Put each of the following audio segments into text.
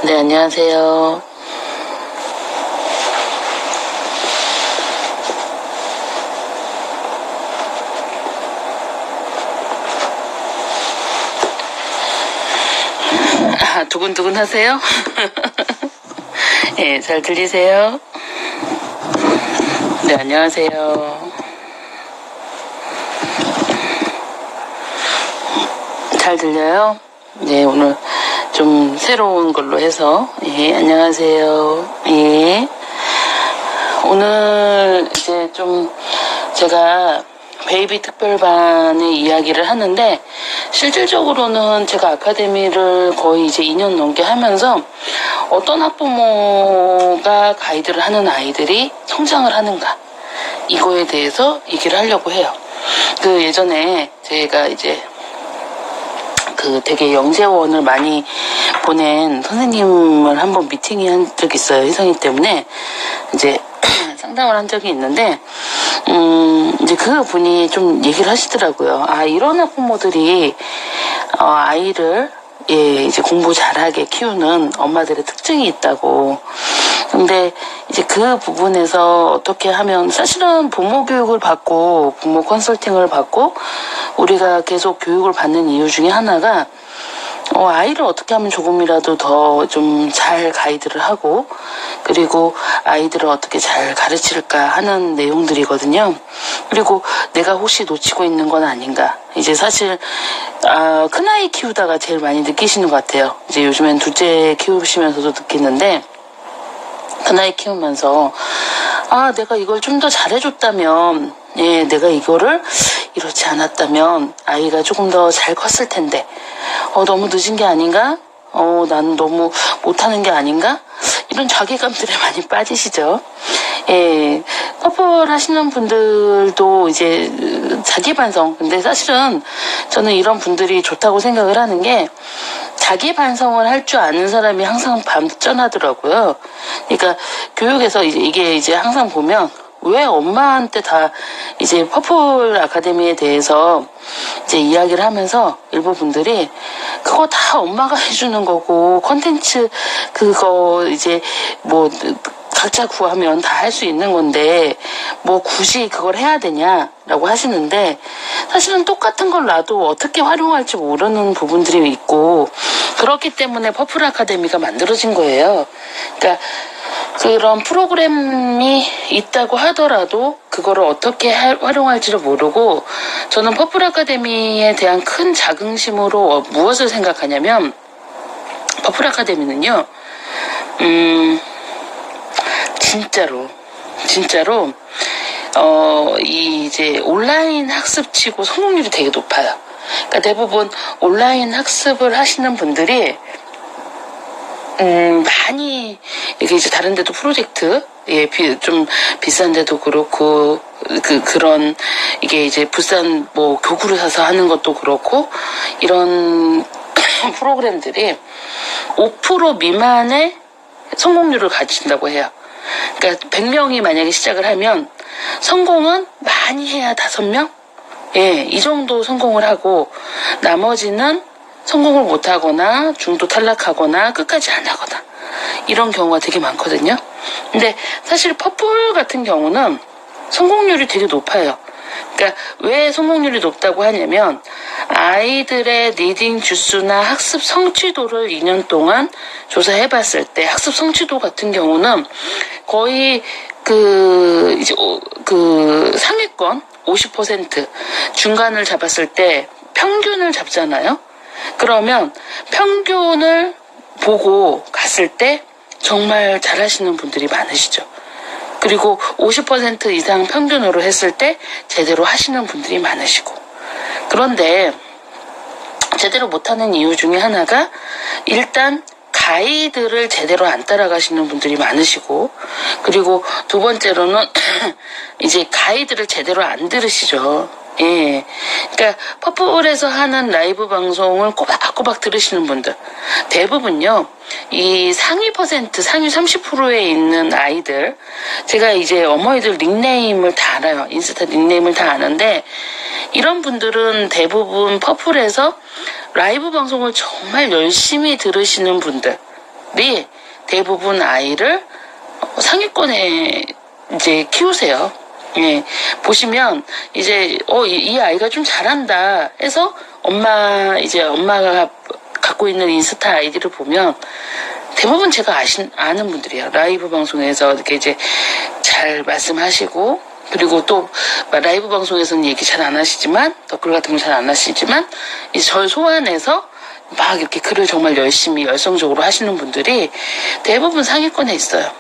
네, 안녕하세요. 두근두근 하세요? 예, 잘 들리세요? 네, 안녕하세요. 잘 들려요? 네, 오늘 좀 새로운 걸로 해서, 예, 안녕하세요. 예. 오늘 이제 좀 제가 베이비 특별반의 이야기를 하는데, 실질적으로는 제가 아카데미를 거의 이제 2년 넘게 하면서 어떤 학부모가 가이드를 하는 아이들이 성장을 하는가, 이거에 대해서 얘기를 하려고 해요. 그 예전에 제가 이제 되게 영재원을 많이 보낸 선생님을 한번 미팅이 한 적이 있어요. 희성이 때문에 이제 상담을 한 적이 있는데, 이제 그 분이 좀 얘기를 하시더라고요. 이런 학부모들이 아이를 이제 공부 잘하게 키우는 엄마들의 특징이 있다고. 근데 이제 그 부분에서 어떻게 하면, 사실은 부모 교육을 받고 부모 컨설팅을 받고 우리가 계속 교육을 받는 이유 중에 하나가 아이를 어떻게 하면 조금이라도 더 좀 잘 가이드를 하고, 그리고 아이들을 어떻게 잘 가르칠까 하는 내용들이거든요. 그리고 내가 혹시 놓치고 있는 건 아닌가. 이제 사실 큰아이 키우다가 제일 많이 느끼시는 것 같아요. 이제 요즘엔 둘째 키우시면서도 느끼는데, 큰아이 키우면서 내가 이걸 좀 더 잘해줬다면, 내가 이거를 이렇지 않았다면 아이가 조금 더 잘 컸을 텐데, 너무 늦은 게 아닌가? 나는 너무 못하는 게 아닌가? 이런 자괴감들에 많이 빠지시죠. 커플 하시는 분들도 이제 자기 반성. 근데 사실은 저는 이런 분들이 좋다고 생각을 하는 게, 자기 반성을 할 줄 아는 사람이 항상 반전하더라고요. 그러니까 교육에서 이게 이제 항상 보면, 왜 엄마한테 다 이제 퍼플 아카데미에 대해서 이제 이야기를 하면서 일부 분들이 그거 다 엄마가 해주는 거고, 컨텐츠 그거 이제 뭐 각자 구하면 다 할 수 있는 건데 뭐 굳이 그걸 해야 되냐라고 하시는데, 사실은 똑같은 걸 놔도 어떻게 활용할지 모르는 부분들이 있고, 그렇기 때문에 퍼플 아카데미가 만들어진 거예요. 그러니까 그런 프로그램이 있다고 하더라도 그거를 어떻게 활용할지를 모르고, 저는 퍼플 아카데미에 대한 큰 자긍심으로 무엇을 생각하냐면, 퍼플 아카데미는요, 진짜로 이제 온라인 학습치고 성공률이 되게 높아요. 그러니까 대부분 온라인 학습을 하시는 분들이 많이 이게 이제 다른 데도 프로젝트, 좀 비싼 데도 그렇고, 그런 이게 이제 부산 뭐 교구를 사서 하는 것도 그렇고, 이런 프로그램들이 5% 미만의 성공률을 가진다고 해요. 그러니까 100명이 만약에 시작을 하면 성공은 많이 해야 5명? 이 정도 성공을 하고, 나머지는 성공을 못하거나 중도 탈락하거나 끝까지 안 하거나, 이런 경우가 되게 많거든요. 근데 사실 퍼플 같은 경우는 성공률이 되게 높아요. 그러니까 왜 성공률이 높다고 하냐면, 아이들의 리딩 주수나 학습 성취도를 2년 동안 조사해봤을 때, 학습 성취도 같은 경우는 거의 이제 상위권 50%, 중간을 잡았을 때 평균을 잡잖아요. 그러면 평균을 보고 갔을 때 정말 잘하시는 분들이 많으시죠. 그리고 50% 이상 평균으로 했을 때 제대로 하시는 분들이 많으시고. 그런데 제대로 못하는 이유 중에 하나가, 일단 가이드를 제대로 안 따라가시는 분들이 많으시고, 그리고 두 번째로는 이제 가이드를 제대로 안 들으시죠. 그러니까 퍼플에서 하는 라이브 방송을 꼬박꼬박 들으시는 분들 대부분요, 이 상위 30%에 있는 아이들, 제가 이제 어머니들 닉네임을 다 알아요. 인스타 닉네임을 다 아는데, 이런 분들은 대부분 퍼플에서 라이브 방송을 정말 열심히 들으시는 분들, 대부분 아이를 상위권에 이제 키우세요. 예, 보시면 이제 이 아이가 좀 잘한다 해서 엄마가 갖고 있는 인스타 아이디를 보면 대부분 제가 아는 분들이에요. 라이브 방송에서 이렇게 이제 잘 말씀하시고, 그리고 또 라이브 방송에서는 얘기 잘 안 하시지만, 댓글 같은 거 잘 안 하시지만, 이제 저를 소환해서 막 이렇게 글을 정말 열심히 열성적으로 하시는 분들이 대부분 상위권에 있어요.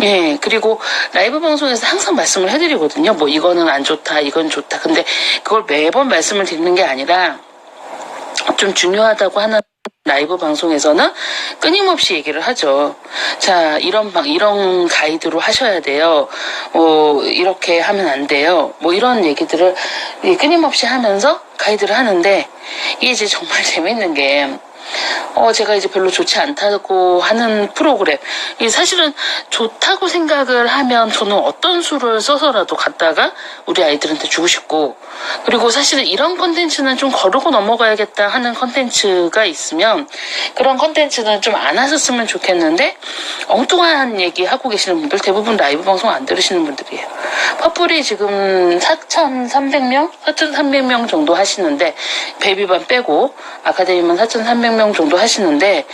예, 그리고 라이브 방송에서 항상 말씀을 해드리거든요. 뭐 이거는 안 좋다, 이건 좋다. 근데 그걸 매번 말씀을 드리는 게 아니라 좀 중요하다고 하는 라이브 방송에서는 끊임없이 얘기를 하죠. 자, 이런 가이드로 하셔야 돼요. 이렇게 하면 안 돼요. 뭐 이런 얘기들을 끊임없이 하면서 가이드를 하는데, 이게 이제 정말 재밌는 게, 제가 이제 별로 좋지 않다고 하는 프로그램. 사실은 좋다고 생각을 하면 저는 어떤 수를 써서라도 갖다가 우리 아이들한테 주고 싶고, 그리고 사실은 이런 컨텐츠는 좀 거르고 넘어가야겠다 하는 컨텐츠가 있으면 그런 컨텐츠는 좀 안 하셨으면 좋겠는데, 엉뚱한 얘기 하고 계시는 분들 대부분 라이브 방송 안 들으시는 분들이에요. 퍼플이 지금 4,300명 정도 하시는데, 베이비반 빼고 아카데미만 4,300명 정도 하시는데,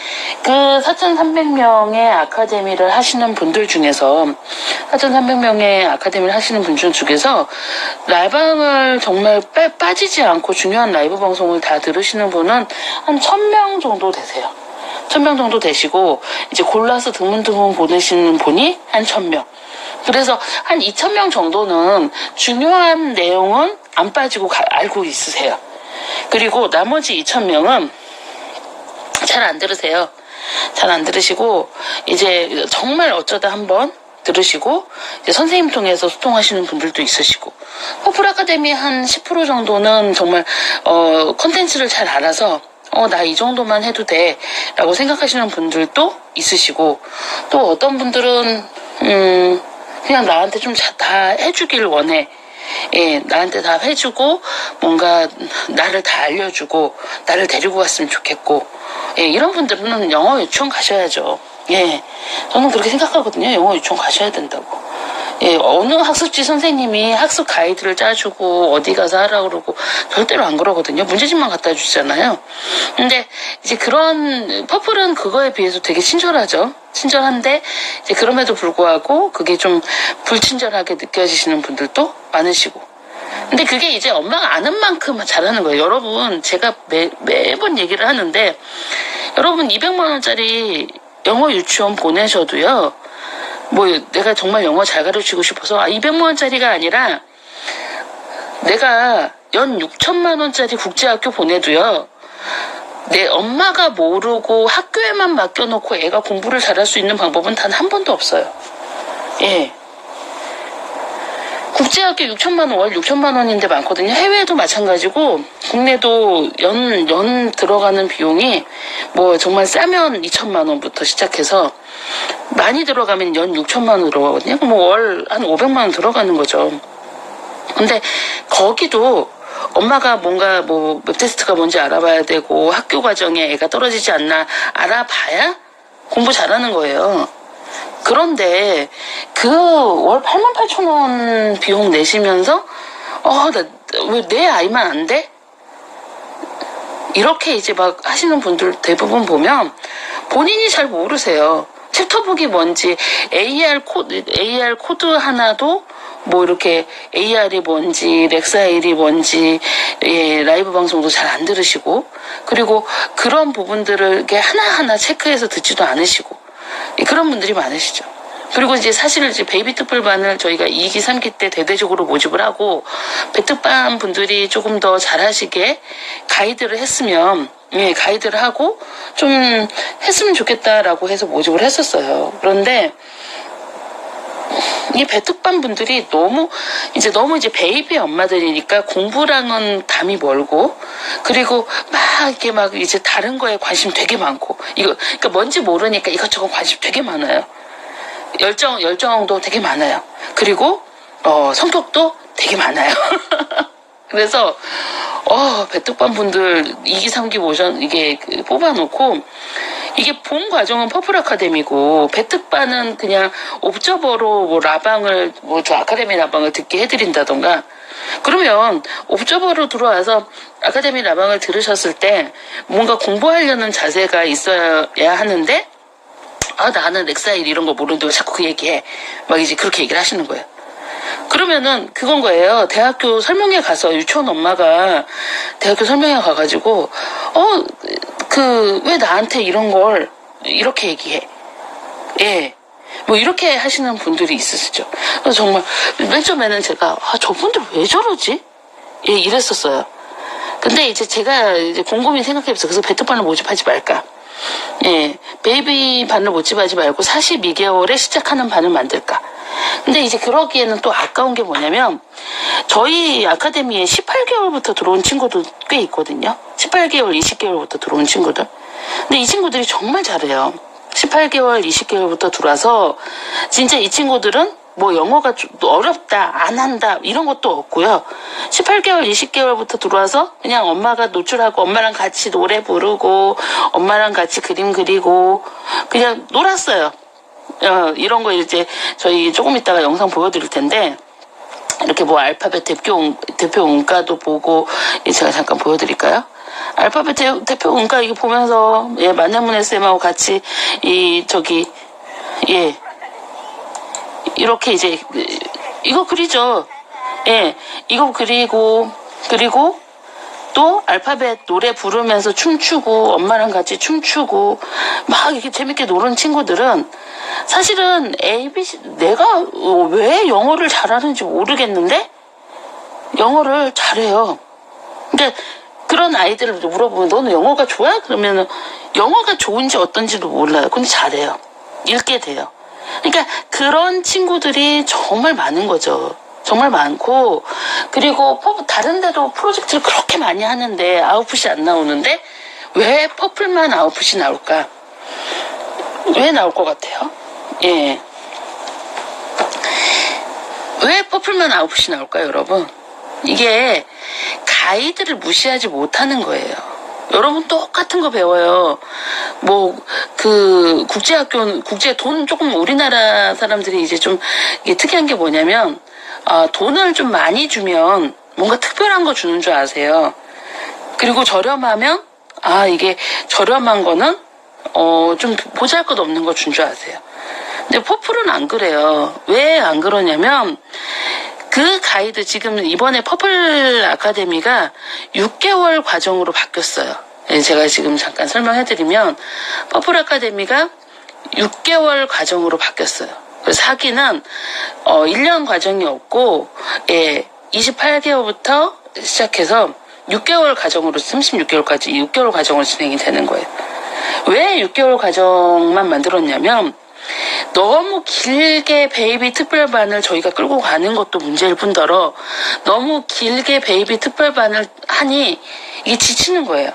그 4,300명의 아카데미를 하시는 분들 중에서 4,300명의 아카데미를 하시는 분들 중에서 라방을 정말 빠지지 않고 중요한 라이브 방송을 다 들으시는 분은 한 1,000명 정도 되세요. 1,000명 정도 되시고, 이제 골라서 드문드문 보내시는 분이 한 1,000명. 그래서 한 2,000명 정도는 중요한 내용은 안 빠지고 알고 있으세요. 그리고 나머지 2,000명은 잘 안 들으세요. 잘 안 들으시고, 이제 정말 어쩌다 한번 들으시고, 이제 선생님 통해서 소통하시는 분들도 있으시고, 퍼플 아카데미 한 10% 정도는 정말, 컨텐츠를 잘 알아서, 나 이 정도만 해도 돼. 라고 생각하시는 분들도 있으시고, 또 어떤 분들은, 그냥 나한테 좀 다 해주길 원해. 예, 나한테 다 해주고, 뭔가, 나를 다 알려주고, 나를 데리고 갔으면 좋겠고, 예, 이런 분들은 영어 유치원 가셔야죠. 예, 저는 그렇게 생각하거든요. 영어 유치원 가셔야 된다고. 예, 어느 학습지 선생님이 학습 가이드를 짜주고 어디 가서 하라고 그러고 절대로 안 그러거든요. 문제집만 갖다 주잖아요. 근데 이제 그런 퍼플은 그거에 비해서 되게 친절하죠. 친절한데 이제 그럼에도 불구하고 그게 좀 불친절하게 느껴지시는 분들도 많으시고. 근데 그게 이제 엄마가 아는 만큼 잘하는 거예요. 여러분, 제가 매번 얘기를 하는데, 여러분 200만 원짜리 영어 유치원 보내셔도요, 뭐 내가 정말 영어 잘 가르치고 싶어서 200만 원짜리가 아니라 내가 연 6천만 원짜리 국제학교 보내도요, 내 엄마가 모르고 학교에만 맡겨놓고 애가 공부를 잘할 수 있는 방법은 단 한 번도 없어요. 예. 국제학교 6천만 원, 월 6천만 원인데 많거든요. 해외도 마찬가지고, 국내도 연 들어가는 비용이 뭐 정말 싸면 2천만 원부터 시작해서 많이 들어가면 연 6천만 원 들어가거든요. 뭐 월 한 500만 원 들어가는 거죠. 근데 거기도 엄마가 뭔가 뭐 웹테스트가 뭔지 알아봐야 되고 학교 과정에 애가 떨어지지 않나 알아봐야 공부 잘하는 거예요. 그런데 그 월 88,000원 비용 내시면서 왜 내 아이만 안 돼? 이렇게 이제 막 하시는 분들 대부분 보면 본인이 잘 모르세요. 챕터북이 뭔지 AR 코드 하나도 뭐 이렇게 AR이 뭔지 렉사일이 뭔지, 예, 라이브 방송도 잘 안 들으시고, 그리고 그런 부분들을 이렇게 하나하나 체크해서 듣지도 않으시고, 그런 분들이 많으시죠. 그리고 이제 사실 이제 베이비 특별반을 저희가 2기, 3기 때 대대적으로 모집을 하고, 배특반 분들이 조금 더 잘하시게 가이드를 했으면, 예, 가이드를 하고 좀 했으면 좋겠다라고 해서 모집을 했었어요. 그런데 이 배특반 분들이 너무 이제 베이비 엄마들이니까 공부랑은 담이 멀고, 그리고 막 이제 다른 거에 관심 되게 많고, 그러니까 뭔지 모르니까 이것저것 관심 되게 많아요. 열정도 되게 많아요. 그리고 성격도 되게 많아요. 그래서 배특반 분들 2기, 3기 모션 이게 뽑아놓고 이게 본 과정은 퍼플 아카데미고 배특반은 그냥 옵저버로 뭐 라방을 뭐 저 아카데미 라방을 듣게 해드린다던가 그러면 옵저버로 들어와서 아카데미 라방을 들으셨을 때 뭔가 공부하려는 자세가 있어야 하는데 아 나는 렉사일 이런 거 모르는데 왜 자꾸 그 얘기해 막 이제 그렇게 얘기를 하시는 거예요. 그러면은 그건 거예요. 대학교 설명회 가서 유치원 엄마가 대학교 설명회 가가지고 왜 나한테 이런 걸 이렇게 얘기해. 예. 뭐 이렇게 하시는 분들이 있으시죠. 그래서 정말 맨 처음에는 제가 저분들 왜 저러지? 예, 이랬었어요. 근데 이제 제가 이제 곰곰이 생각해봤어요. 그래서 배특반을 모집하지 말까. 예, 베이비 반을 모집하지 말고 42개월에 시작하는 반을 만들까. 근데 이제 그러기에는 또 아까운 게 뭐냐면 저희 아카데미에 18개월부터 들어온 친구들 꽤 있거든요. 18개월, 20개월부터 들어온 친구들. 근데 이 친구들이 정말 잘해요. 18개월, 20개월부터 들어와서 진짜 이 친구들은 뭐 영어가 좀 어렵다, 안 한다 이런 것도 없고요. 18개월, 20개월부터 들어와서 그냥 엄마가 노출하고 엄마랑 같이 노래 부르고 엄마랑 같이 그림 그리고 그냥 놀았어요. 이런 거 이제 저희 조금 이따가 영상 보여드릴 텐데 이렇게 뭐 알파벳 대표 음가도 보고 제가 잠깐 보여드릴까요? 알파벳 대표 음가 이거 보면서 예 만년문의 쌤하고 같이 예 이렇게 이제 이거 그리죠. 예 이거 그리고 또 알파벳 노래 부르면서 춤추고 엄마랑 같이 춤추고 막 이렇게 재밌게 노는 친구들은 사실은 ABC 내가 왜 영어를 잘하는지 모르겠는데 영어를 잘해요. 그러니까 그런 아이들을 물어보면 너는 영어가 좋아? 그러면은 영어가 좋은지 어떤지도 몰라요. 근데 잘해요. 읽게 돼요. 그러니까 그런 친구들이 정말 많은 거죠. 정말 많고 그리고 다른 데도 프로젝트를 그렇게 많이 하는데 아웃풋이 안 나오는데 왜 퍼플만 아웃풋이 나올까? 왜 나올 것 같아요? 예. 왜 퍼플만 아웃풋이 나올까요, 여러분? 이게 가이드를 무시하지 못하는 거예요. 여러분 똑같은 거 배워요. 뭐 국제 돈 조금 우리나라 사람들이 이제 좀 이게 특이한 게 뭐냐면 돈을 좀 많이 주면 뭔가 특별한 거 주는 줄 아세요. 그리고 저렴하면 이게 저렴한 거는 좀 보잘것없는 거 준 줄 아세요. 근데 퍼플은 안 그래요. 왜 안 그러냐면 그 가이드 지금 이번에 퍼플 아카데미가 6개월 과정으로 바뀌었어요. 제가 지금 잠깐 설명해드리면 퍼플 아카데미가 6개월 과정으로 바뀌었어요. 그래서 하기는 1년 과정이 없고 28개월부터 시작해서 6개월 과정으로 36개월까지 6개월 과정으로 진행이 되는 거예요. 왜 6개월 과정만 만들었냐면 너무 길게 베이비 특별반을 저희가 끌고 가는 것도 문제일 뿐더러 너무 길게 베이비 특별반을 하니 이게 지치는 거예요.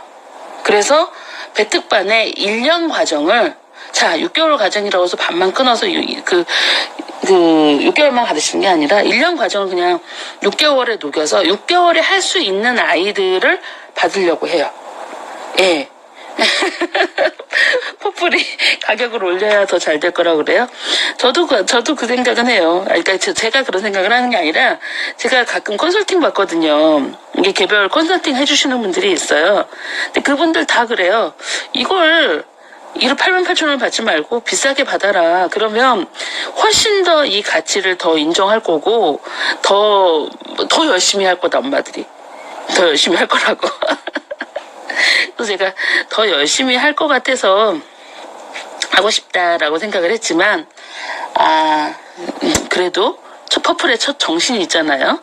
그래서 배특반의 1년 과정을 6개월 과정이라고 해서 반만 끊어서 6개월만 가르치는 게 아니라 1년 과정을 그냥 6개월에 녹여서 6개월에 할 수 있는 아이들을 받으려고 해요. 예. 퍼플이 가격을 올려야 더 잘 될 거라고 그래요? 저도 그 생각은 해요. 그러니까 제가 그런 생각을 하는 게 아니라 제가 가끔 컨설팅 받거든요. 이게 개별 컨설팅 해주시는 분들이 있어요. 근데 그분들 다 그래요. 이걸 88,000원을 받지 말고 비싸게 받아라. 그러면 훨씬 더 이 가치를 더 인정할 거고 더 열심히 할 거다 엄마들이. 더 열심히 할 거라고. 그래서 제가 더 열심히 할 것 같아서 하고 싶다라고 생각을 했지만 그래도 퍼플의 첫 정신이 있잖아요.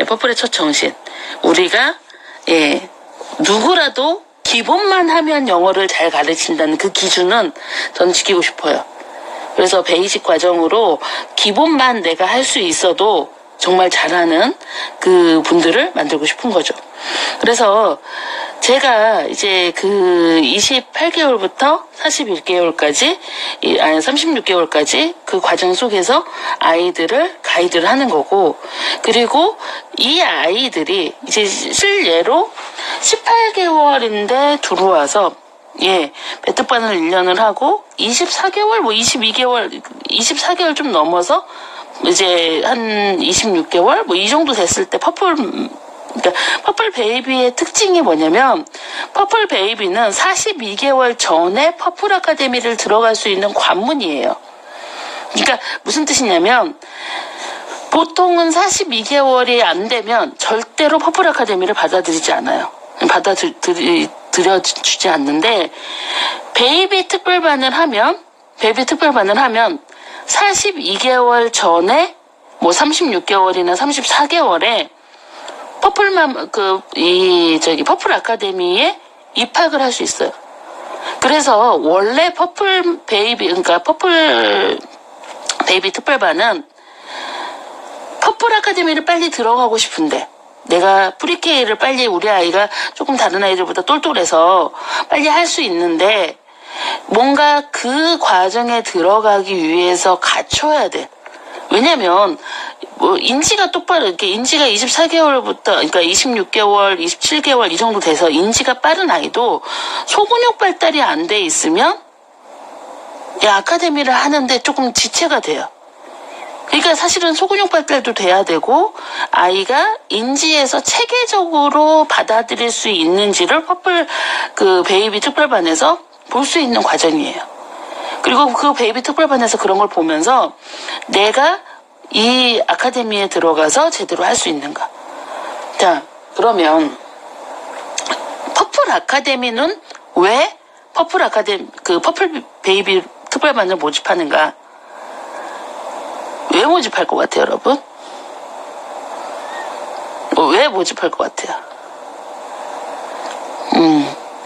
퍼플의 첫 정신. 우리가 누구라도 기본만 하면 영어를 잘 가르친다는 그 기준은 저는 지키고 싶어요. 그래서 베이직 과정으로 기본만 내가 할 수 있어도 정말 잘하는 그 분들을 만들고 싶은 거죠. 그래서 제가 이제 그 28개월부터 41개월까지, 36개월까지 그 과정 속에서 가이드를 하는 거고, 그리고 이 아이들이 이제 실례로 18개월인데 들어와서 예, 배특반을 1년을 하고 24개월, 뭐 22개월, 24개월 좀 넘어서 이제 한 26개월, 뭐 이 정도 됐을 때 그러니까 퍼플 베이비의 특징이 뭐냐면 퍼플 베이비는 42개월 전에 퍼플 아카데미를 들어갈 수 있는 관문이에요. 그러니까 무슨 뜻이냐면 보통은 42개월이 안 되면 절대로 퍼플 아카데미를 받아들이지 않아요. 받아들여주지 않는데 베이비 특별반을 하면 42개월 전에 뭐 36개월이나 34개월에 퍼플 아카데미에 입학을 할 수 있어요. 그래서 원래 퍼플 베이비 특별반은 퍼플 아카데미를 빨리 들어가고 싶은데 내가 프리케이를 빨리 우리 아이가 조금 다른 아이들보다 똘똘해서 빨리 할 수 있는데 뭔가 그 과정에 들어가기 위해서 갖춰야 돼. 왜냐면 뭐 인지가 똑바로 이렇게 인지가 24개월부터 그러니까 26개월, 27개월 이 정도 돼서 인지가 빠른 아이도 소근육 발달이 안 돼 있으면 아카데미를 하는데 조금 지체가 돼요. 그러니까 사실은 소근육 발달도 돼야 되고 아이가 인지에서 체계적으로 받아들일 수 있는지를 퍼플 베이비 특별반에서 볼 수 있는 과정이에요. 그리고 그 베이비 특별반에서 그런 걸 보면서 내가 이 아카데미에 들어가서 제대로 할 수 있는가. 자, 그러면 퍼플 아카데미는 왜 퍼플 베이비 특별반을 모집하는가? 왜 모집할 것 같아요, 여러분? 왜 모집할 것 같아요?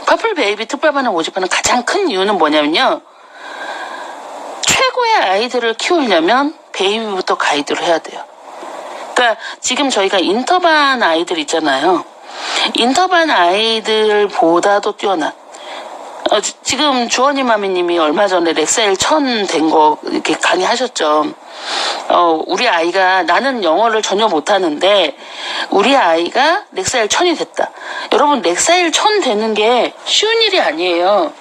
퍼플 베이비 특별반을 모집하는 가장 큰 이유는 뭐냐면요. 최고의 아이들을 키우려면 베이비부터 가이드를 해야 돼요. 그러니까 지금 저희가 인터반 아이들 있잖아요. 인터반 아이들보다도 뛰어난 지금 주원이 마미님이 얼마 전에 렉사일 1000 된 거 이렇게 강의하셨죠. 우리 아이가 나는 영어를 전혀 못하는데 우리 아이가 렉사일 1000이 됐다. 여러분 렉사일 1000 되는 게 쉬운 일이 아니에요.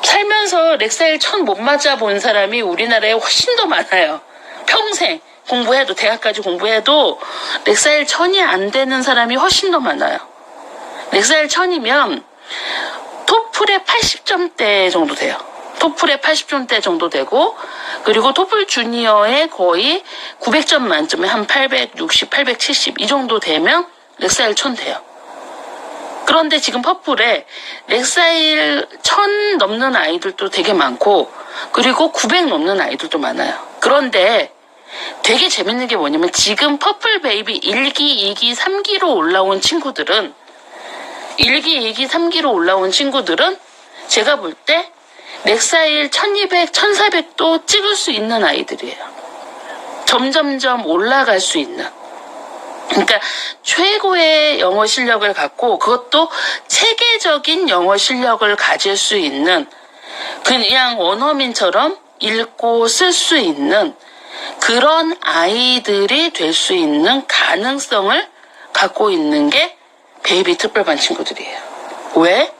살면서 렉사일 1000 못 맞아본 사람이 우리나라에 훨씬 더 많아요. 평생 공부해도 대학까지 공부해도 렉사일 1000이 안 되는 사람이 훨씬 더 많아요. 렉사일 1000이면 토플의 80점대 정도 돼요. 토플의 80점대 정도 되고 그리고 토플 주니어의 거의 900점 만점에 한 860, 870 이 정도 되면 렉사일 1000 돼요. 그런데 지금 퍼플에 렉사일 1000 넘는 아이들도 되게 많고 그리고 900 넘는 아이들도 많아요. 그런데 되게 재밌는 게 뭐냐면 지금 퍼플 베이비 1기, 2기, 3기로 올라온 친구들은 1기, 2기, 3기로 올라온 친구들은 제가 볼 때 렉사일 1200, 1400도 찍을 수 있는 아이들이에요. 점점점 올라갈 수 있는. 그러니까 최고의 영어 실력을 갖고 그것도 체계적인 영어 실력을 가질 수 있는 그냥 원어민처럼 읽고 쓸 수 있는 그런 아이들이 될 수 있는 가능성을 갖고 있는 게 베이비 특별반 친구들이에요. 왜?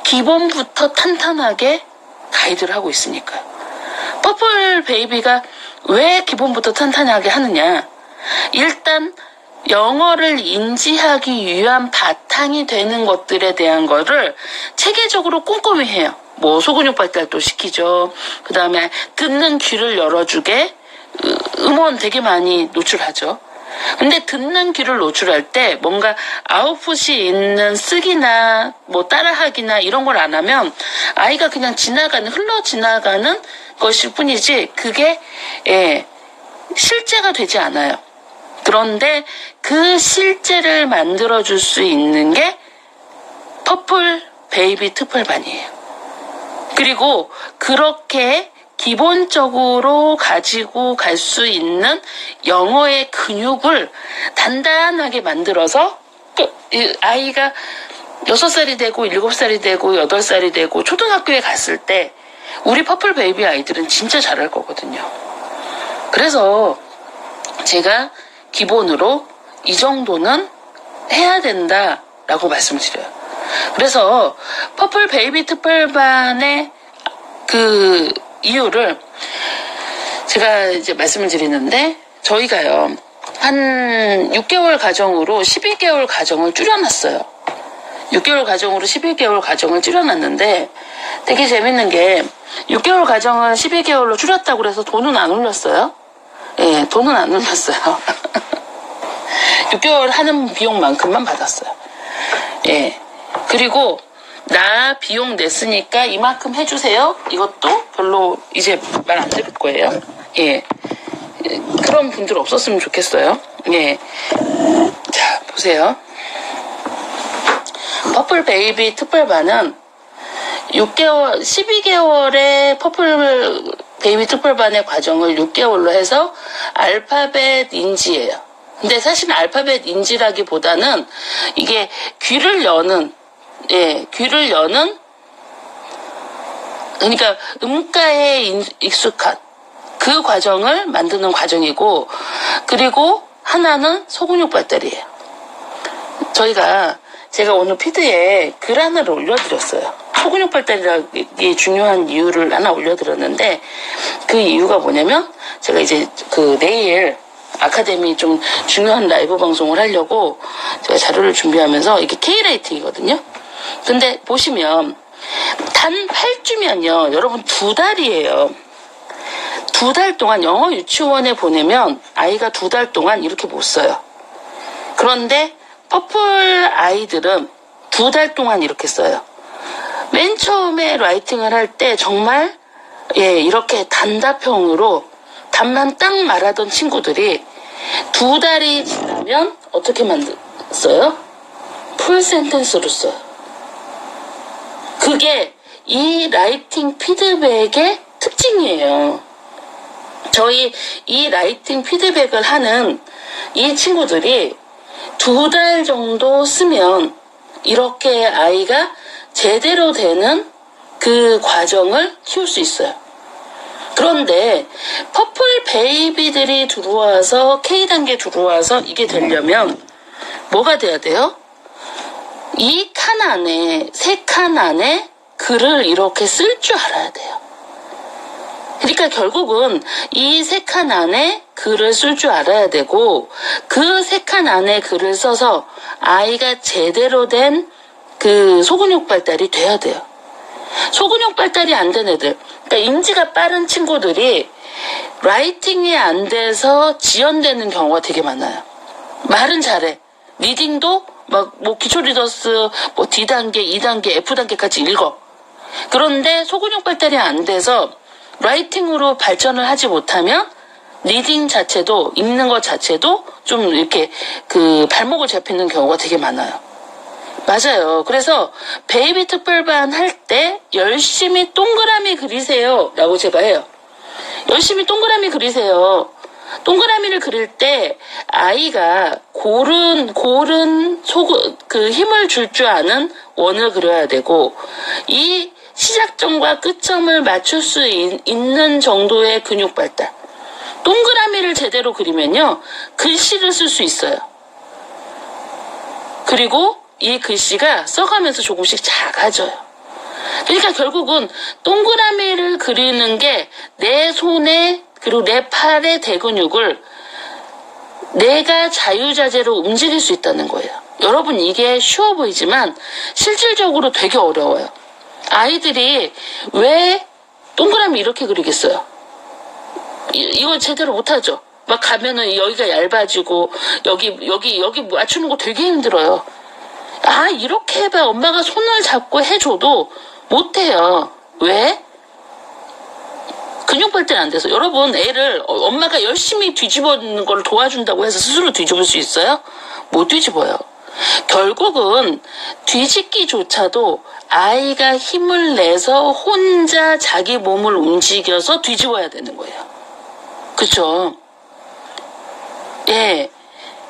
기본부터 탄탄하게 가이드를 하고 있으니까요. 퍼플 베이비가 왜 기본부터 탄탄하게 하느냐? 일단 영어를 인지하기 위한 바탕이 되는 것들에 대한 거를 체계적으로 꼼꼼히 해요. 뭐 소근육 발달도 시키죠. 그 다음에 듣는 귀를 열어주게 음원 되게 많이 노출하죠. 근데 듣는 귀를 노출할 때 뭔가 아웃풋이 있는 쓰기나 뭐 따라하기나 이런 걸 안 하면 아이가 그냥 흘러 지나가는 것일 뿐이지 그게 실제가 되지 않아요. 그런데 그 실제를 만들어줄 수 있는 게 퍼플 베이비 특별반이에요. 그리고 그렇게 기본적으로 가지고 갈 수 있는 영어의 근육을 단단하게 만들어서 아이가 6살이 되고 7살이 되고 8살이 되고 초등학교에 갔을 때 우리 퍼플 베이비 아이들은 진짜 잘할 거거든요. 그래서 제가 기본으로 이 정도는 해야 된다라고 말씀드려요. 그래서 퍼플 베이비 특별반의 그 이유를 제가 이제 말씀을 드리는데, 저희가요 한 6개월 가정으로 12개월 가정을 줄여놨어요. 6개월 가정으로 11개월 가정을 줄여놨는데, 되게 재밌는 게 6개월 가정을 12개월로 줄였다고 해서 돈은 안 올렸어요. 예, 돈은 안 올렸어요. 6개월 하는 비용만큼만 받았어요. 예. 그리고 나 비용 냈으니까 이만큼 해주세요. 이것도 별로 이제 말 안 들을 거예요. 예. 그런 분들 없었으면 좋겠어요. 예. 자, 보세요. 퍼플 베이비 특별반은 6개월, 12개월의 퍼플 베이비 특별반의 과정을 6개월로 해서 알파벳 인지예요. 근데 사실 알파벳 인지라기보다는 이게 귀를 여는, 예, 귀를 여는, 그러니까 음가에 익숙한 그 과정을 만드는 과정이고, 그리고 하나는 소근육 발달이에요. 제가 오늘 피드에 글 하나를 올려드렸어요. 소근육 발달이 중요한 이유를 하나 올려드렸는데, 그 이유가 뭐냐면, 제가 이제 내일 아카데미 좀 중요한 라이브 방송을 하려고 제가 자료를 준비하면서, 이게 K라이팅이거든요. 근데 보시면, 단 8주면요, 여러분 2달이에요. 2달 동안 영어 유치원에 보내면 아이가 2달 동안 이렇게 못 써요. 그런데 퍼플 아이들은 2달 동안 이렇게 써요. 맨 처음에 라이팅을 할 때 정말 이렇게 단답형으로 답만 딱 말하던 친구들이 2달이 지나면 어떻게 써요? 풀 센텐스로 써요. 그게 이 라이팅 피드백의 특징이에요. 저희 이 라이팅 피드백을 하는 이 친구들이 2달 정도 쓰면 이렇게 아이가 제대로 되는 그 과정을 키울 수 있어요. 그런데 퍼플 베이비들이 들어와서 K단계 들어와서 이게 되려면 뭐가 돼야 돼요? 이 칸 안에, 3칸 안에 글을 이렇게 쓸 줄 알아야 돼요. 그러니까 결국은 이 3칸 안에 글을 쓸 줄 알아야 되고, 그 3칸 안에 글을 써서 아이가 제대로 된 그 소근육 발달이 돼야 돼요. 소근육 발달이 안 된 애들, 그러니까 인지가 빠른 친구들이 라이팅이 안 돼서 지연되는 경우가 되게 많아요. 말은 잘해. 리딩도 기초 리더스 D단계, 2단계, F단계까지 읽어. 그런데 소근육 발달이 안 돼서 라이팅으로 발전을 하지 못하면 리딩 자체도, 읽는 것 자체도 좀 이렇게 발목을 잡히는 경우가 되게 많아요. 맞아요. 그래서 베이비 특별반 할 때 열심히 동그라미 그리세요 라고 제가 해요. 열심히 동그라미 그리세요. 동그라미를 그릴 때 아이가 고른 힘을 줄 줄 아는 원을 그려야 되고, 이 시작점과 끝점을 맞출 수 있는 정도의 근육 발달. 동그라미를 제대로 그리면요, 글씨를 쓸 수 있어요. 그리고 이 글씨가 써가면서 조금씩 작아져요. 그러니까 결국은 동그라미를 그리는 게 내 손에 그리고 내 팔의 대근육을 내가 자유자재로 움직일 수 있다는 거예요. 여러분, 이게 쉬워 보이지만 실질적으로 되게 어려워요. 아이들이 왜 동그라미 이렇게 그리겠어요? 이거 제대로 못하죠. 막 가면은 여기가 얇아지고 여기 맞추는 거 되게 힘들어요. 이렇게 해봐. 엄마가 손을 잡고 해줘도 못해요. 왜? 근육 발달 안 돼서. 여러분, 애를 엄마가 열심히 뒤집어는 걸 도와준다고 해서 스스로 뒤집을 수 있어요? 못 뒤집어요. 결국은 뒤집기조차도 아이가 힘을 내서 혼자 자기 몸을 움직여서 뒤집어야 되는 거예요. 그쵸? 예.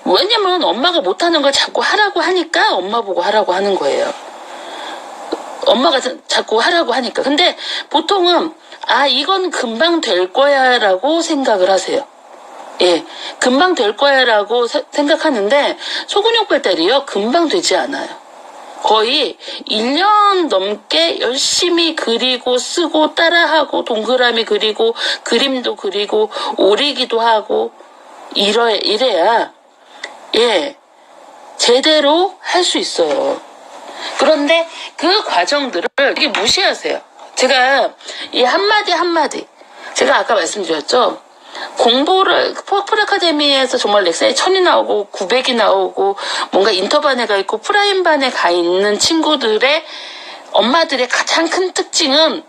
왜냐면 엄마가 못하는 걸 자꾸 하라고 하니까 엄마 보고 하라고 하는 거예요. 엄마가 자꾸 하라고 하니까. 근데 보통은 이건 금방 될 거야 라고 생각을 하세요. 예, 금방 될 거야 라고 생각하는데 소근육 발달이요, 금방 되지 않아요. 거의 1년 넘게 열심히 그리고 쓰고 따라하고 동그라미 그리고 그림도 그리고 오리기도 하고 이래야 제대로 할 수 있어요. 그런데 그 과정들을 되게 무시하세요. 제가 이 한마디 한마디 제가 아까 말씀드렸죠. 공부를 퍼플 아카데미에서 정말 렉슨에 1000이 나오고 900이 나오고 뭔가 인터반에 가 있고 프라임반에 가 있는 친구들의 엄마들의 가장 큰 특징은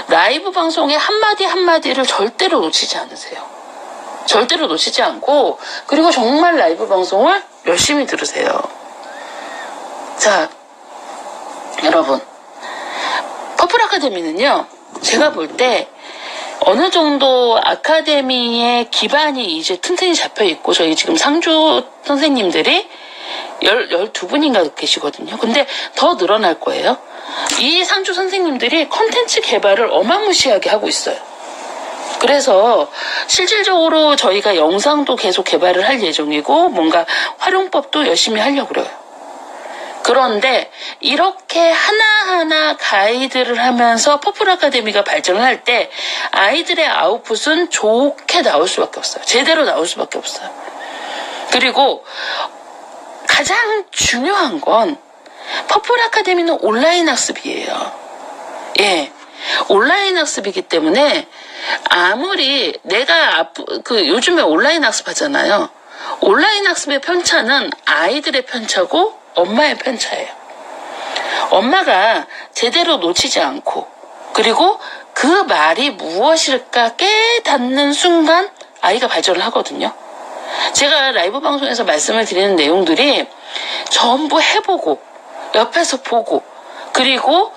라이브 방송의 한마디 한마디를 절대로 놓치지 않으세요. 절대로 놓치지 않고 그리고 정말 라이브 방송을 열심히 들으세요. 자, 여러분 퍼플 아카데미는요. 제가 볼 때 어느 정도 아카데미의 기반이 이제 튼튼히 잡혀있고 저희 지금 상주 선생님들이 12분인가 계시거든요. 근데 더 늘어날 거예요. 이 상주 선생님들이 컨텐츠 개발을 어마무시하게 하고 있어요. 그래서 실질적으로 저희가 영상도 계속 개발을 할 예정이고 뭔가 활용법도 열심히 하려고 그래요. 그런데 이렇게 하나하나 가이드를 하면서 퍼플 아카데미가 발전을 할 때 아이들의 아웃풋은 좋게 나올 수밖에 없어요. 제대로 나올 수밖에 없어요. 그리고 가장 중요한 건 퍼플 아카데미는 온라인 학습이에요. 온라인 학습이기 때문에 아무리 내가 요즘에 온라인 학습하잖아요. 온라인 학습의 편차는 아이들의 편차고 엄마의 편차예요. 엄마가 제대로 놓치지 않고 그리고 그 말이 무엇일까 깨닫는 순간 아이가 발전을 하거든요. 제가 라이브 방송에서 말씀을 드리는 내용들이 전부 해보고 옆에서 보고 그리고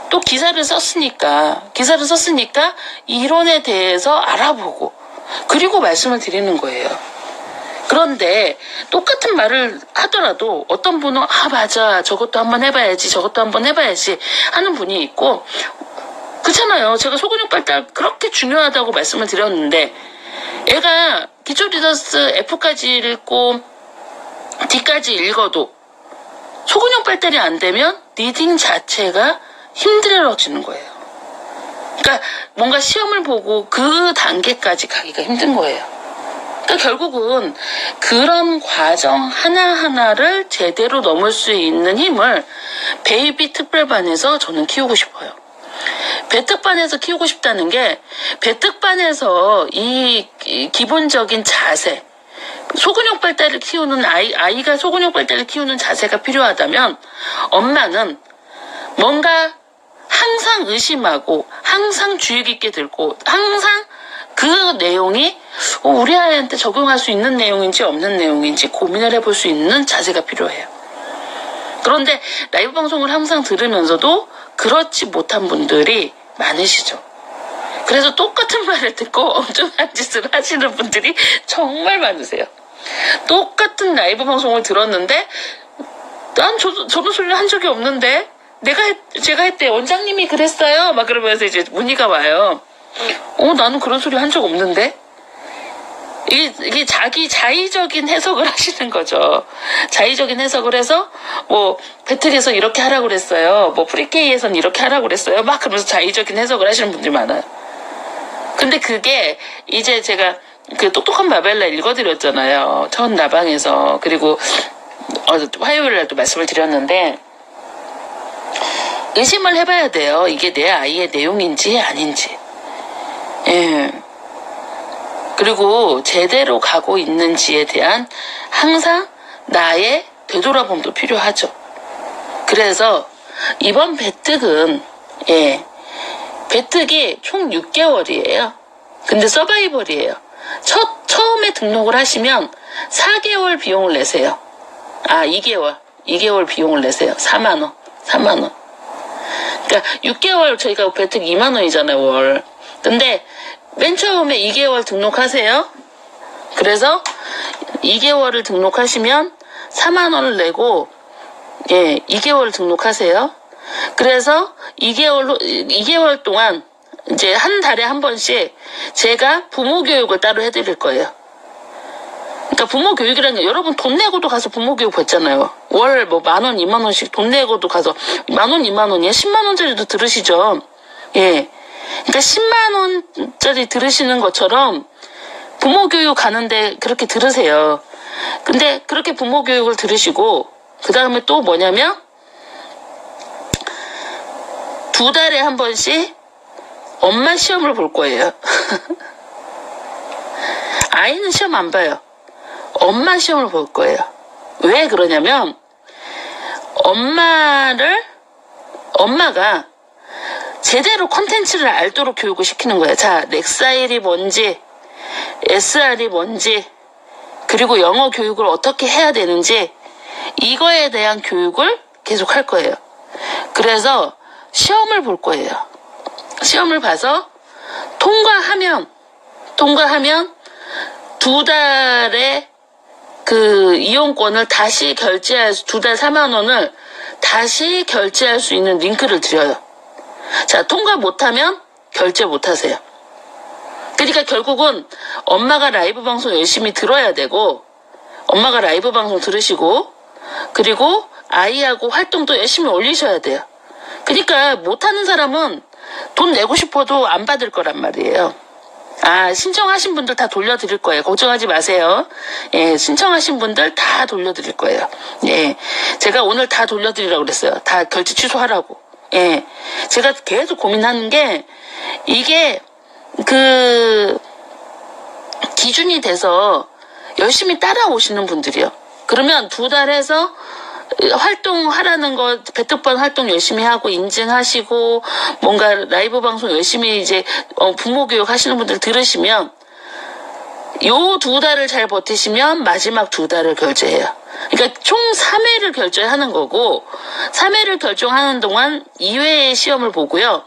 또 기사를 썼으니까 이론에 대해서 알아보고 그리고 말씀을 드리는 거예요. 그런데 똑같은 말을 하더라도 어떤 분은 맞아 저것도 한번 해봐야지 하는 분이 있고 그렇잖아요. 제가 소근육 발달 그렇게 중요하다고 말씀을 드렸는데 애가 기초 리더스 F까지 읽고 D까지 읽어도 소근육 발달이 안 되면 리딩 자체가 힘들어지는 거예요. 그러니까 뭔가 시험을 보고 그 단계까지 가기가 힘든 거예요. 그러니까 결국은 그런 과정 하나하나를 제대로 넘을 수 있는 힘을 베이비 특별반에서 저는 키우고 싶어요. 배특반에서 키우고 싶다는 게 배특반에서 이 기본적인 자세 소근육 발달을 키우는 아이가 소근육 발달을 키우는 자세가 필요하다면 엄마는 뭔가 항상 의심하고 항상 주의 깊게 듣고 항상 그 내용이 우리 아이한테 적용할 수 있는 내용인지 없는 내용인지 고민을 해볼 수 있는 자세가 필요해요. 그런데 라이브 방송을 항상 들으면서도 그렇지 못한 분들이 많으시죠. 그래서 똑같은 말을 듣고 엉뚱한 짓을 하시는 분들이 정말 많으세요. 똑같은 라이브 방송을 들었는데 난 저런 소리를 한 적이 없는데 제가 했대 원장님이 그랬어요 막 그러면서 이제 문의가 와요. 나는 그런 소리 한 적 없는데 이게 자기 자의적인 해석을 하시는 거죠. 자의적인 해석을 해서 배틀에서 이렇게 하라고 그랬어요. 프리케이에서는 이렇게 하라고 그랬어요. 막 그러면서 자의적인 해석을 하시는 분들이 많아요. 근데 그게 이제 제가 그 똑똑한 바벨라 읽어드렸잖아요. 첫 나방에서. 그리고 화요일 날도 말씀을 드렸는데 의심을 해봐야 돼요. 이게 내 아이의 내용인지 아닌지. 그리고 제대로 가고 있는지에 대한 항상 나의 되돌아봄도 필요하죠. 그래서 이번 배특은 배특이 총 6개월이에요. 근데 서바이벌이에요. 처음에 등록을 하시면 4개월 비용을 내세요. 2개월 비용을 내세요. 4만 원. 그러니까 6개월 저희가 배특 2만 원이잖아요, 월. 근데 맨 처음에 2개월 등록하세요. 그래서 2개월을 등록하시면 4만 원을 내고 2개월 등록하세요. 그래서 2개월 동안 이제 한 달에 한 번씩 제가 부모 교육을 따로 해드릴 거예요. 그러니까 부모 교육이라는 게 여러분 돈 내고도 가서 부모 교육 받잖아요. 월 뭐 10,000원, 20,000원씩 돈 내고도 가서 10,000원, 20,000원이야? 10만원짜리도 들으시죠? 예. 그러니까 10만원짜리 들으시는 것처럼 부모 교육 가는데 그렇게 들으세요. 근데 그렇게 부모 교육을 들으시고 그 다음에 또 뭐냐면 2달에 한 번씩 엄마 시험을 볼 거예요. 아이는 시험 안 봐요. 엄마 시험을 볼 거예요. 왜 그러냐면 엄마가 제대로 콘텐츠를 알도록 교육을 시키는 거예요. 자, 넥사일이 뭔지, SR이 뭔지, 그리고 영어 교육을 어떻게 해야 되는지 이거에 대한 교육을 계속 할 거예요. 그래서 시험을 볼 거예요. 시험을 봐서 통과하면 2달에 그 이용권을 다시 결제할 수, 2달 4만 원을 다시 결제할 수 있는 링크를 드려요. 자, 통과 못하면 결제 못하세요. 그러니까 결국은 엄마가 라이브 방송 열심히 들어야 되고, 엄마가 라이브 방송 들으시고, 그리고 아이하고 활동도 열심히 올리셔야 돼요. 그러니까 못하는 사람은 돈 내고 싶어도 안 받을 거란 말이에요. 아, 신청하신 분들 다 돌려드릴 거예요. 걱정하지 마세요. 예, 신청하신 분들 다 돌려드릴 거예요. 예, 제가 오늘 다 돌려드리라고 그랬어요. 다 결제 취소하라고. 예, 제가 계속 고민하는 게 이게 기준이 돼서 열심히 따라오시는 분들이요. 그러면 2달에서 활동하라는 거, 배특반 활동 열심히 하고 인증하시고 뭔가 라이브 방송 열심히 이제 부모 교육 하시는 분들 들으시면 요 2달을 잘 버티시면 마지막 2달을 결제해요. 그러니까 총 3회를 결제하는 거고 3회를 결정하는 동안 2회의 시험을 보고요.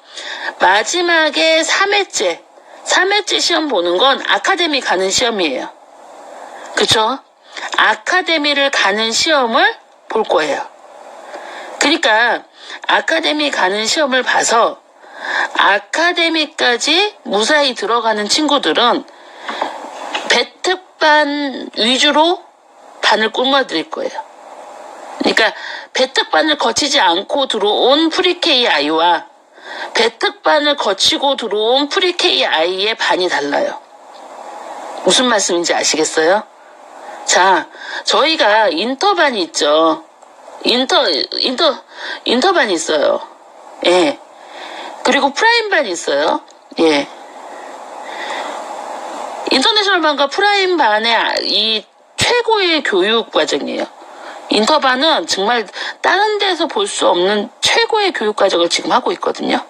마지막에 3회째 시험 보는 건 아카데미 가는 시험이에요. 그쵸? 아카데미를 가는 시험을 볼 거예요. 그러니까 아카데미 가는 시험을 봐서 아카데미까지 무사히 들어가는 친구들은 배특반 위주로 반을 꾸며드릴 거예요. 그러니까 배특반을 거치지 않고 들어온 프리K 아이와 배특반을 거치고 들어온 프리K 아이의 반이 달라요. 무슨 말씀인지 아시겠어요? 자, 저희가 인터반이 있죠. 인터반이 있어요. 예. 그리고 프라임반이 있어요. 예. 인터내셔널반과 프라임반의 이 최고의 교육 과정이에요. 인터반은 정말 다른 데서 볼 수 없는 최고의 교육 과정을 지금 하고 있거든요.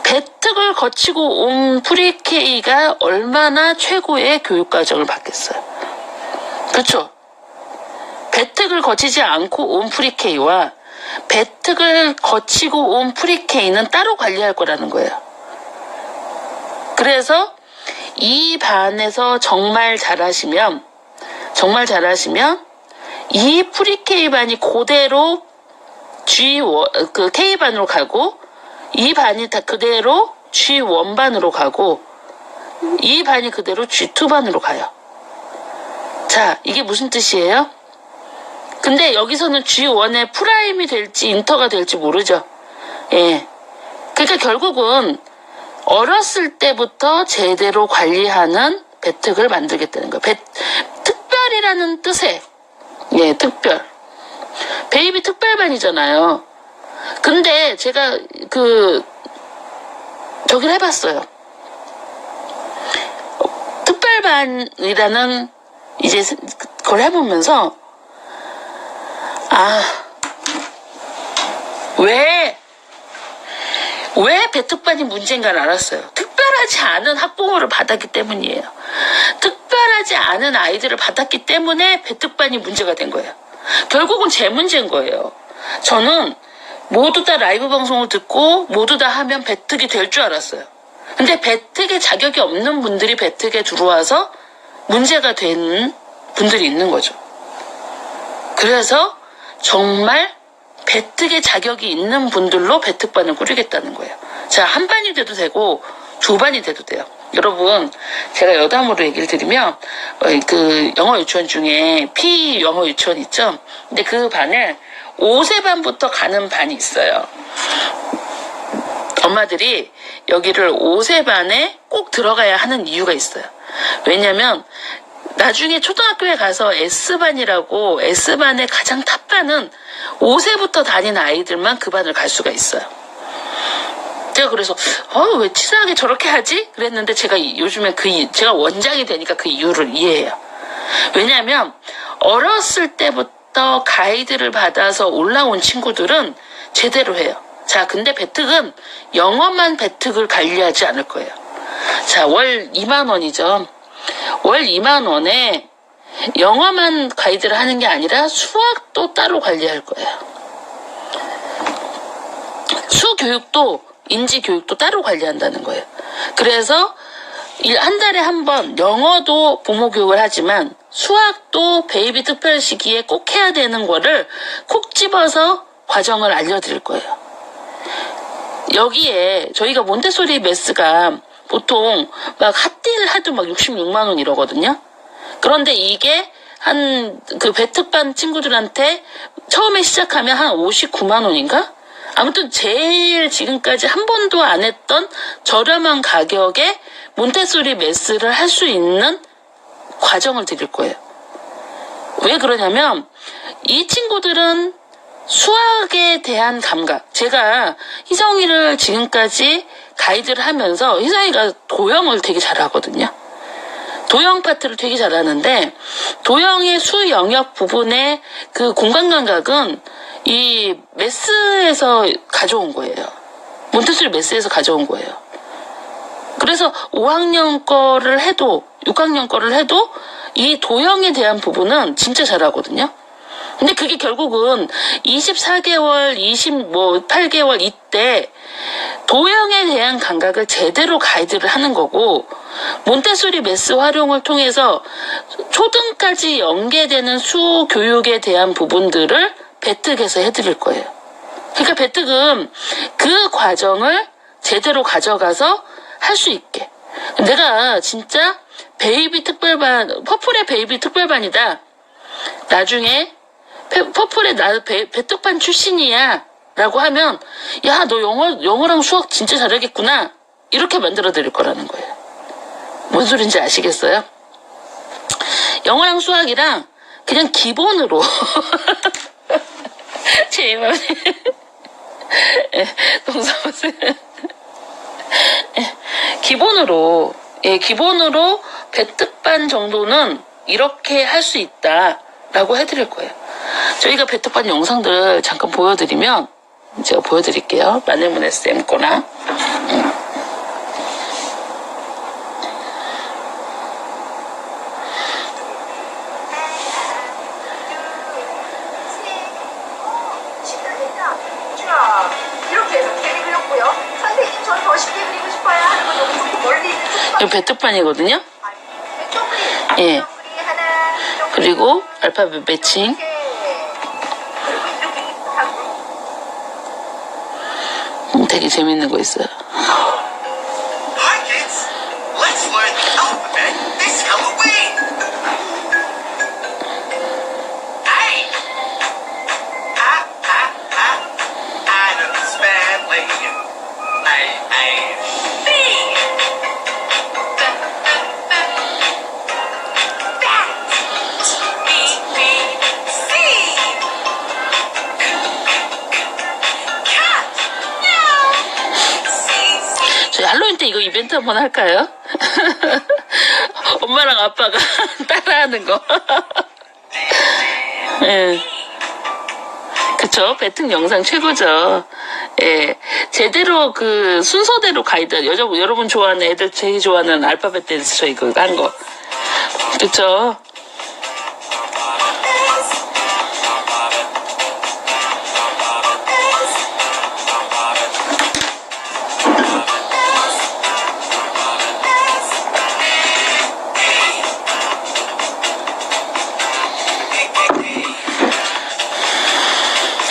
배특을 거치고 온 프리K가 얼마나 최고의 교육 과정을 받겠어요. 그렇죠? 배특을 거치지 않고 온 프리K와 배특을 거치고 온 프리K는 따로 관리할 거라는 거예요. 그래서 이 반에서 정말 잘하시면 이 프리K 반이 그대로 K 반으로 가고 이 반이 다 그대로 G1 반으로 가고 이 반이 그대로 G2 반으로 가요. 자, 이게 무슨 뜻이에요? 근데 여기서는 G1의 프라임이 될지 인터가 될지 모르죠. 예. 그러니까 결국은 어렸을 때부터 제대로 관리하는 배특을 만들겠다는 거예요. 특별이라는 뜻에, 예, 특별. 베이비 특별반이잖아요. 근데 제가 저기를 해봤어요. 특별반이라는 이제 그걸 해보면서 왜 배특반이 문제인가를 알았어요. 특별하지 않은 학부모를 받았기 때문이에요. 특별하지 않은 아이들을 받았기 때문에 배특반이 문제가 된 거예요. 결국은 제 문제인 거예요. 저는 모두 다 라이브 방송을 듣고 모두 다 하면 배특이 될 줄 알았어요. 근데 배특에 자격이 없는 분들이 배특에 들어와서 문제가 된 분들이 있는 거죠. 그래서 정말 배특에 자격이 있는 분들로 배특반을 꾸리겠다는 거예요. 자, 한 반이 돼도 되고 2반이 돼도 돼요. 여러분, 제가 여담으로 얘기를 드리면, 그 영어 유치원 중에 P 영어 유치원 있죠? 근데 그 반에 5세 반부터 가는 반이 있어요. 엄마들이 여기를 5세 반에 꼭 들어가야 하는 이유가 있어요. 왜냐면, 나중에 초등학교에 가서 S반이라고 S반의 가장 탑반은 5세부터 다니는 아이들만 그 반을 갈 수가 있어요. 제가 그래서 왜 치사하게 저렇게 하지? 그랬는데 제가 요즘에 제가 원장이 되니까 그 이유를 이해해요. 왜냐하면 어렸을 때부터 가이드를 받아서 올라온 친구들은 제대로 해요. 자, 근데 배특은 영어만 배특을 관리하지 않을 거예요. 자, 월 2만 원이죠. 월 2만 원에 영어만 가이드를 하는 게 아니라 수학도 따로 관리할 거예요. 수교육도 인지교육도 따로 관리한다는 거예요. 그래서 한 달에 한 번 영어도 부모 교육을 하지만 수학도 베이비 특별 시기에 꼭 해야 되는 거를 콕 집어서 과정을 알려드릴 거예요. 여기에 저희가 몬테소리 메스가 보통 막 핫딜 해도 막 66만 원 이러거든요. 그런데 이게 그 배특반 친구들한테 처음에 시작하면 한 59만 원인가? 아무튼 제일 지금까지 한 번도 안 했던 저렴한 가격에 몬테소리 메스를 할 수 있는 과정을 드릴 거예요. 왜 그러냐면 이 친구들은 수학에 대한 감각, 제가 희성이를 지금까지 가이드를 하면서 희성이가 도형을 되게 잘하거든요. 도형 파트를 되게 잘하는데 도형의 수 영역 부분의 그 공간 감각은 이 메스에서 가져온 거예요. 몬테소리 메스에서 가져온 거예요. 그래서 5학년 거를 해도 6학년 거를 해도 이 도형에 대한 부분은 진짜 잘하거든요. 근데 그게 결국은 24개월, 8개월 이때 도형에 대한 감각을 제대로 가이드를 하는 거고 몬테소리 메스 활용을 통해서 초등까지 연계되는 수 교육에 대한 부분들을 배특해서 해드릴 거예요. 그러니까 배특은 그 과정을 제대로 가져가서 할 수 있게. 내가 진짜 베이비 특별반, 퍼플의 베이비 특별반이다. 나중에 퍼플의 나 배특반 출신이야. 라고 하면 야, 너 영어랑 수학 진짜 잘하겠구나. 이렇게 만들어 드릴 거라는 거예요. 뭔 소린지 아시겠어요? 영어랑 수학이랑 그냥 기본으로 제 맘에 동사무소 기본으로 배특반 정도는 이렇게 할 수 있다라고 해드릴 거예요. 저희가 배특반 영상들 잠깐 보여드리면 제가 보여드릴게요. 마늘문의 쌤 거나 이 배특반이거든요. 예. 그리고 알파벳 매칭. 되게 재밌는 거 있어요. 할로윈 때 이거 이벤트 한번 할까요? 엄마랑 아빠가 따라하는 거. 예. 그쵸? 배특 영상 최고죠. 예. 제대로 그 순서대로 가이드, 여러분 좋아하는 애들 제일 좋아하는 알파벳 댄스 저 이거 한 거. 그쵸?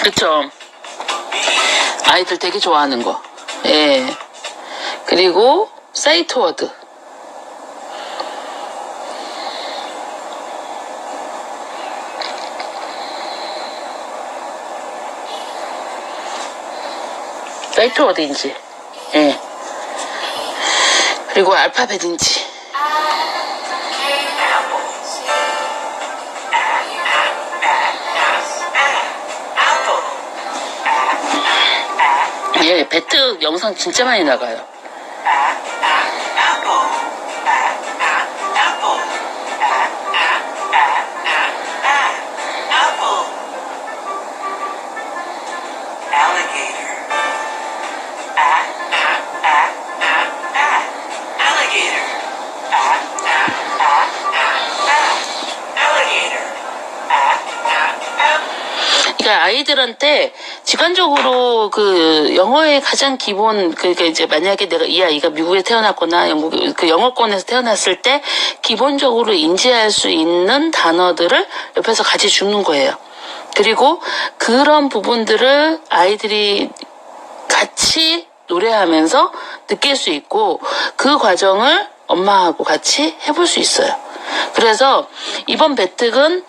그쵸. 아이들 되게 좋아하는 거. 예. 그리고 사이트 워드. 사이트 어디인지, 예. 그리고 알파벳인지. 예, 배트 영상 진짜 많이 나가요. 그러니까 아이들한테 직관적으로 그 영어의 가장 기본 그러니까 이제 만약에 내가 이 아이가 미국에 태어났거나 영국 그 영어권에서 태어났을 때 기본적으로 인지할 수 있는 단어들을 옆에서 같이 주는 거예요. 그리고 그런 부분들을 아이들이 같이 노래하면서 느낄 수 있고 그 과정을 엄마하고 같이 해볼 수 있어요. 그래서 이번 배특은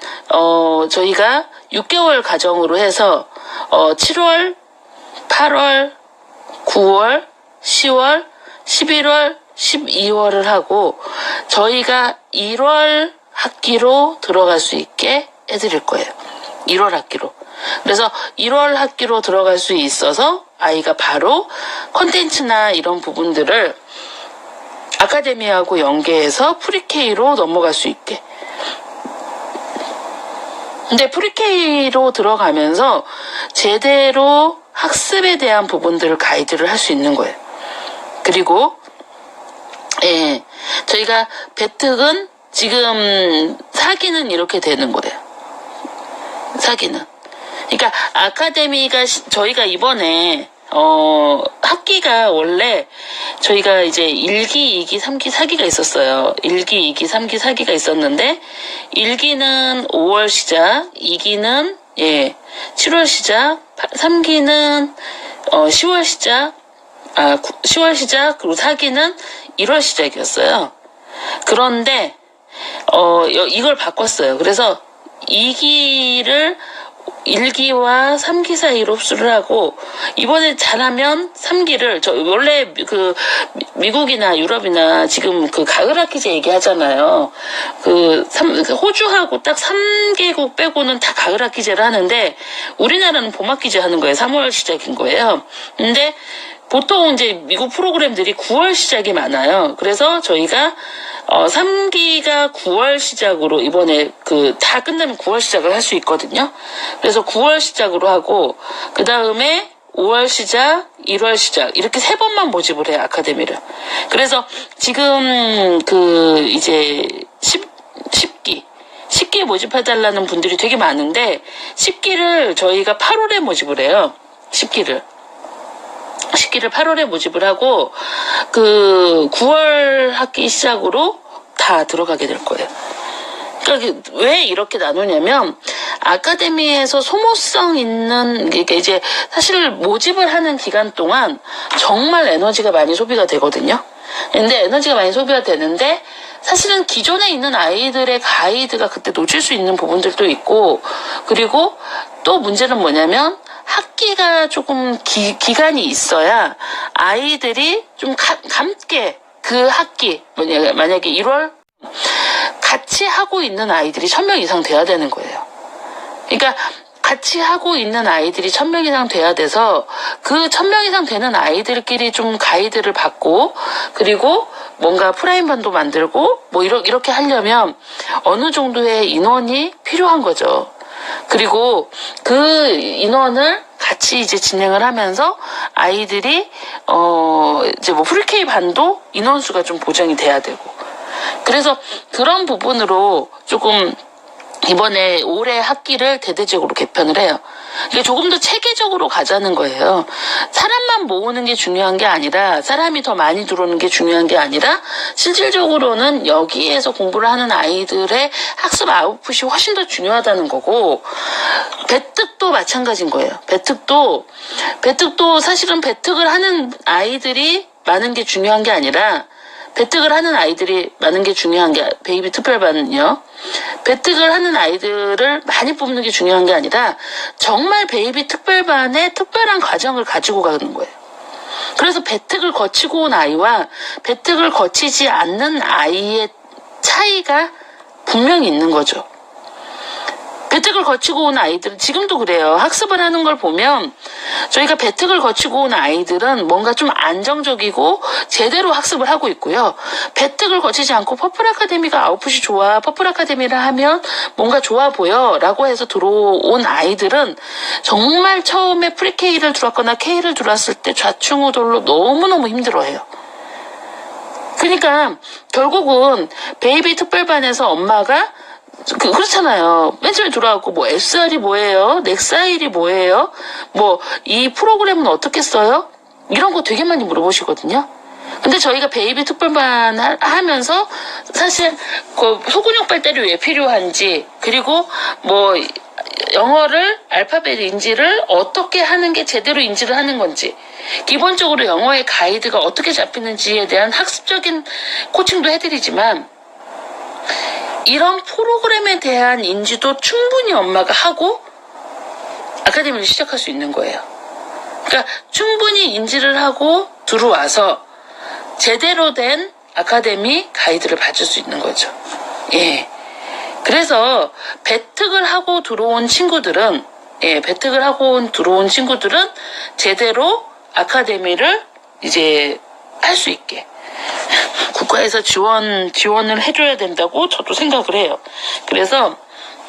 저희가 6개월 가정으로 해서 7월, 8월, 9월, 10월, 11월, 12월을 하고 저희가 1월 학기로 들어갈 수 있게 해드릴 거예요. 1월 학기로. 그래서 1월 학기로 들어갈 수 있어서 아이가 바로 콘텐츠나 이런 부분들을 아카데미하고 연계해서 프리케이로 넘어갈 수 있게. 근데 프리케이로 들어가면서 제대로 학습에 대한 부분들을 가이드를 할 수 있는 거예요. 그리고 예, 저희가 배특은 지금 사기는 이렇게 되는 거예요. 사기는. 그러니까 아카데미가 저희가 이번에 학기가 원래 저희가 이제 1기, 2기, 3기, 4기가 있었어요. 1기, 2기, 3기, 4기가 있었는데 1기는 5월 시작, 2기는 7월 시작, 3기는 10월 시작, 10월 시작, 그리고 4기는 1월 시작이었어요. 그런데 이걸 바꿨어요. 그래서 2기를 1기와 3기 사이로 흡수를 하고 이번에 잘하면 3기를 원래 그 미국이나 유럽이나 지금 그 가을 학기제 얘기하잖아요. 그 호주하고 딱 3개국 빼고는 다 가을 학기제를 하는데 우리나라는 봄 학기제 하는 거예요. 3월 시작인 거예요. 근데 보통 이제 미국 프로그램들이 9월 시작이 많아요. 그래서 저희가 3기가 9월 시작으로 이번에 다 끝나면 9월 시작을 할 수 있거든요. 그래서 9월 시작으로 하고 그 다음에 5월 시작, 1월 시작 이렇게 3번만 모집을 해요. 아카데미를. 그래서 지금 이제 10기 모집해달라는 분들이 되게 많은데 10기를 저희가 8월에 모집을 해요. 10기를 8월에 모집을 하고 9월 학기 시작으로 다 들어가게 될 거예요. 그러니까 왜 이렇게 나누냐면 아카데미에서 소모성 있는 이게 이제 사실 모집을 하는 기간 동안 정말 에너지가 많이 소비가 되거든요. 근데 에너지가 많이 소비가 되는데 사실은 기존에 있는 아이들의 가이드가 그때 놓칠 수 있는 부분들도 있고 그리고 또 문제는 뭐냐면 학기가 조금 기간이 있어야 아이들이 좀 감게 그 학기 만약에 1월 같이 하고 있는 아이들이 1000명 이상 돼야 되는 거예요. 그러니까 같이 하고 있는 아이들이 1000명 이상 돼야 돼서 그 1000명 이상 되는 아이들끼리 좀 가이드를 받고 그리고 뭔가 프라임반도 만들고 뭐 이렇게 하려면 어느 정도의 인원이 필요한 거죠. 그리고 그 인원을 같이 이제 진행을 하면서 아이들이 이제 뭐 프리케이 반도 인원수가 좀 보장이 돼야 되고 그래서 그런 부분으로 조금 이번에 올해 학기를 대대적으로 개편을 해요. 이게 조금 더 체계적으로 가자는 거예요. 사람만 모으는 게 중요한 게 아니라 사람이 더 많이 들어오는 게 중요한 게 아니라 실질적으로는 여기에서 공부를 하는 아이들의 학습 아웃풋이 훨씬 더 중요하다는 거고 배특도 마찬가지인 거예요. 배특도 사실은 배특을 하는 아이들이 많은 게 중요한 게 아니라 배특을 하는 아이들이 많은 게 중요한 게 베이비 특별반은요. 배특을 하는 아이들을 많이 뽑는 게 중요한 게 아니라 정말 베이비 특별반의 특별한 과정을 가지고 가는 거예요. 그래서 배특을 거치고 온 아이와 배특을 거치지 않는 아이의 차이가 분명히 있는 거죠. 배특을 거치고 온 아이들은 지금도 그래요. 학습을 하는 걸 보면 저희가 배특을 거치고 온 아이들은 뭔가 좀 안정적이고 제대로 학습을 하고 있고요. 배특을 거치지 않고 퍼플 아카데미가 아웃풋이 좋아, 퍼플 아카데미를 하면 뭔가 좋아 보여 라고 해서 들어온 아이들은 정말 처음에 프리K를 들어왔거나 K를 들어왔을 때 좌충우돌로 너무너무 힘들어해요. 그러니까 결국은 베이비 특별반에서 엄마가 그렇잖아요. 맨 처음에 들어와갖고 뭐 SR이 뭐예요? 넥사일이 뭐예요? 뭐 이 프로그램은 어떻게 써요? 이런 거 되게 많이 물어보시거든요. 근데 저희가 베이비 특별반 하면서 사실 그 소근육 발달이 왜 필요한지, 그리고 뭐 영어를 알파벳 인지를 어떻게 하는 게 제대로 인지를 하는 건지, 기본적으로 영어의 가이드가 어떻게 잡히는지에 대한 학습적인 코칭도 해드리지만 이런 프로그램에 대한 인지도 충분히 엄마가 하고 아카데미를 시작할 수 있는 거예요. 그러니까 충분히 인지를 하고 들어와서 제대로 된 아카데미 가이드를 받을 수 있는 거죠. 예. 그래서 배특을 하고 들어온 친구들은 들어온 친구들은 제대로 아카데미를 이제 할 수 있게 국가에서 지원을 해줘야 된다고 저도 생각을 해요. 그래서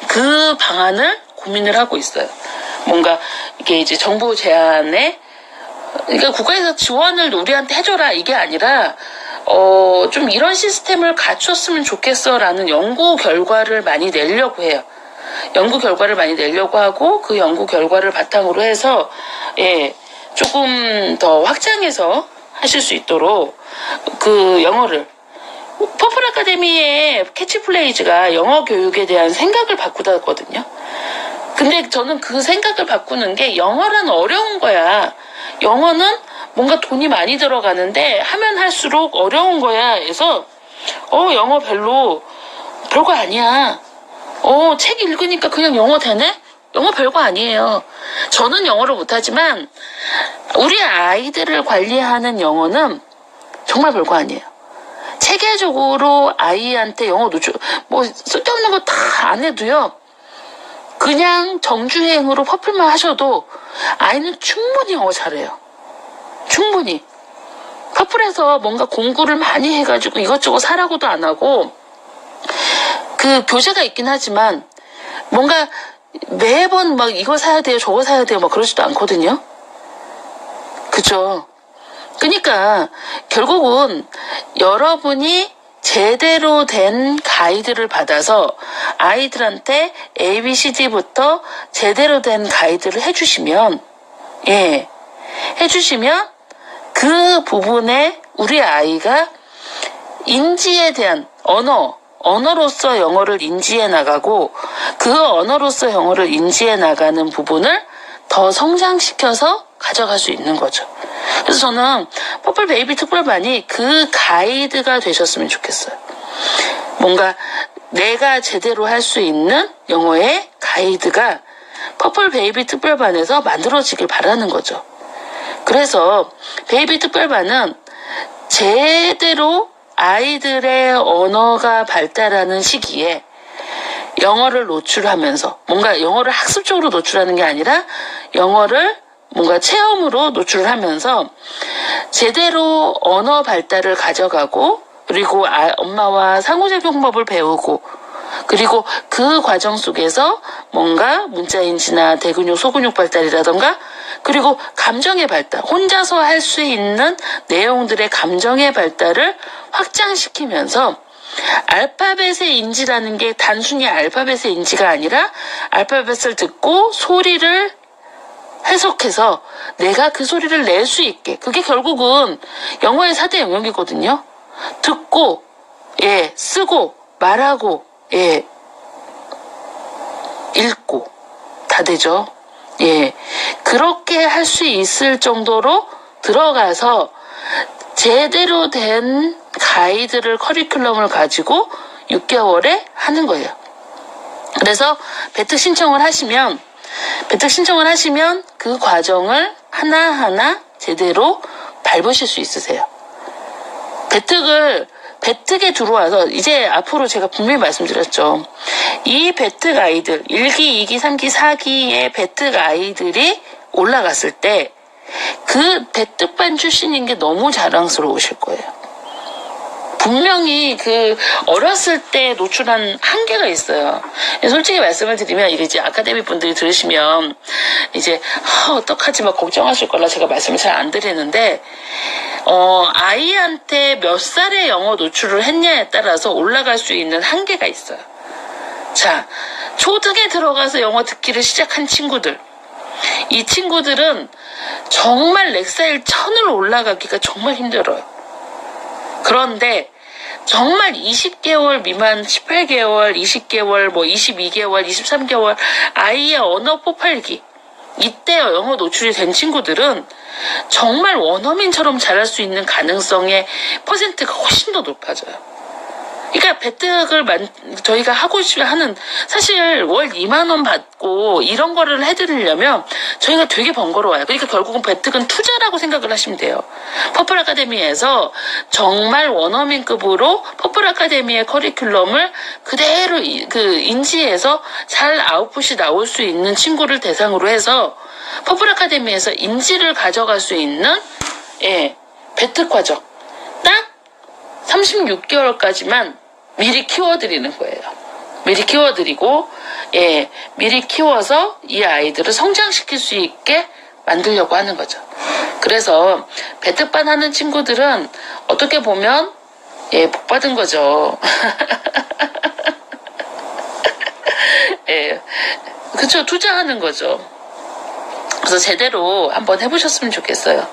그 방안을 고민을 하고 있어요. 뭔가 이게 이제 정부 제안에, 그러니까 국가에서 지원을 우리한테 해줘라 이게 아니라 좀 이런 시스템을 갖췄으면 좋겠어라는 연구 결과를 많이 내려고 해요. 연구 결과를 많이 내려고 하고 그 연구 결과를 바탕으로 해서 조금 더 확장해서 하실 수 있도록 그 영어를, 퍼플 아카데미의 캐치플레이즈가 영어 교육에 대한 생각을 바꾸다거든요. 근데 저는 그 생각을 바꾸는 게 영어란 어려운 거야. 영어는 뭔가 돈이 많이 들어가는데 하면 할수록 어려운 거야. 해서 영어 별거 아니야. 책 읽으니까 그냥 영어 되네? 영어 별거 아니에요. 저는 영어를 못하지만 우리 아이들을 관리하는 영어는 정말 별거 아니에요. 체계적으로 아이한테 영어 노출, 뭐 쓸데없는 거 다 안 해도요. 그냥 정주행으로 퍼플만 하셔도 아이는 충분히 영어 잘해요. 충분히. 퍼플에서 뭔가 공부를 많이 해가지고 이것저것 사라고도 안 하고, 그 교재가 있긴 하지만 뭔가 매번 막 이거 사야 돼요, 저거 사야 돼요, 막 그러지도 않거든요. 그죠? 그러니까 결국은 여러분이 제대로 된 가이드를 받아서 아이들한테 ABCD부터 제대로 된 가이드를 해주시면 그 부분에 우리 아이가 인지에 대한 언어로서 영어를 인지해 나가고 그 언어로서 영어를 인지해 나가는 부분을 더 성장시켜서 가져갈 수 있는 거죠. 그래서 저는 퍼플 베이비 특별반이 그 가이드가 되셨으면 좋겠어요. 뭔가 내가 제대로 할 수 있는 영어의 가이드가 퍼플 베이비 특별반에서 만들어지길 바라는 거죠. 그래서 베이비 특별반은 제대로 아이들의 언어가 발달하는 시기에 영어를 노출하면서, 뭔가 영어를 학습적으로 노출하는 게 아니라 영어를 뭔가 체험으로 노출을 하면서 제대로 언어 발달을 가져가고, 그리고 엄마와 상호작용법을 배우고, 그리고 그 과정 속에서 뭔가 문자인지나 대근육, 소근육 발달이라던가, 그리고 감정의 발달, 혼자서 할 수 있는 내용들의 감정의 발달을 확장시키면서 알파벳의 인지라는 게 단순히 알파벳의 인지가 아니라 알파벳을 듣고 소리를 해석해서 내가 그 소리를 낼 수 있게, 그게 결국은 영어의 4대 영역이거든요. 듣고, 쓰고, 말하고, 읽고, 다 되죠. 그렇게 할 수 있을 정도로 들어가서 제대로 된 가이드를, 커리큘럼을 가지고 6개월에 하는 거예요. 그래서 배특 신청을 하시면 그 과정을 하나하나 제대로 밟으실 수 있으세요. 배특에 들어와서 이제 앞으로 제가 분명히 말씀드렸죠. 이 배특 아이들 1기, 2기, 3기, 4기의 배특 아이들이 올라갔을 때 그 배특반 출신인 게 너무 자랑스러우실 거예요. 분명히 그 어렸을 때 노출한 한계가 있어요. 솔직히 말씀을 드리면 이게 이제 아카데미 분들이 들으시면 이제 어떡하지 막 걱정하실 거라 제가 말씀을 잘 안 드리는데 아이한테 몇 살의 영어 노출을 했냐에 따라서 올라갈 수 있는 한계가 있어요. 자, 초등에 들어가서 영어 듣기를 시작한 친구들, 이 친구들은 정말 렉사일 1000을 올라가기가 정말 힘들어요. 그런데 정말 20개월 미만, 18개월, 20개월, 22개월, 23개월 아이의 언어 폭발기, 이때 영어 노출이 된 친구들은 정말 원어민처럼 잘할 수 있는 가능성의 퍼센트가 훨씬 더 높아져요. 그러니까 배특을 저희가 하고 하는, 사실 월 2만 원 받고 이런 거를 해드리려면 저희가 되게 번거로워요. 그러니까 결국은 배특은 투자라고 생각을 하시면 돼요. 퍼플 아카데미에서 정말 원어민급으로 퍼플 아카데미의 커리큘럼을 그대로 인지해서 잘 아웃풋이 나올 수 있는 친구를 대상으로 해서 퍼플 아카데미에서 인지를 가져갈 수 있는 배특 과정 딱 36개월까지만 미리 키워드리는 거예요. 미리 키워드리고, 미리 키워서 이 아이들을 성장시킬 수 있게 만들려고 하는 거죠. 그래서 배특반 하는 친구들은 어떻게 보면, 복 받은 거죠. 그쵸, 투자하는 거죠. 그래서 제대로 한번 해보셨으면 좋겠어요.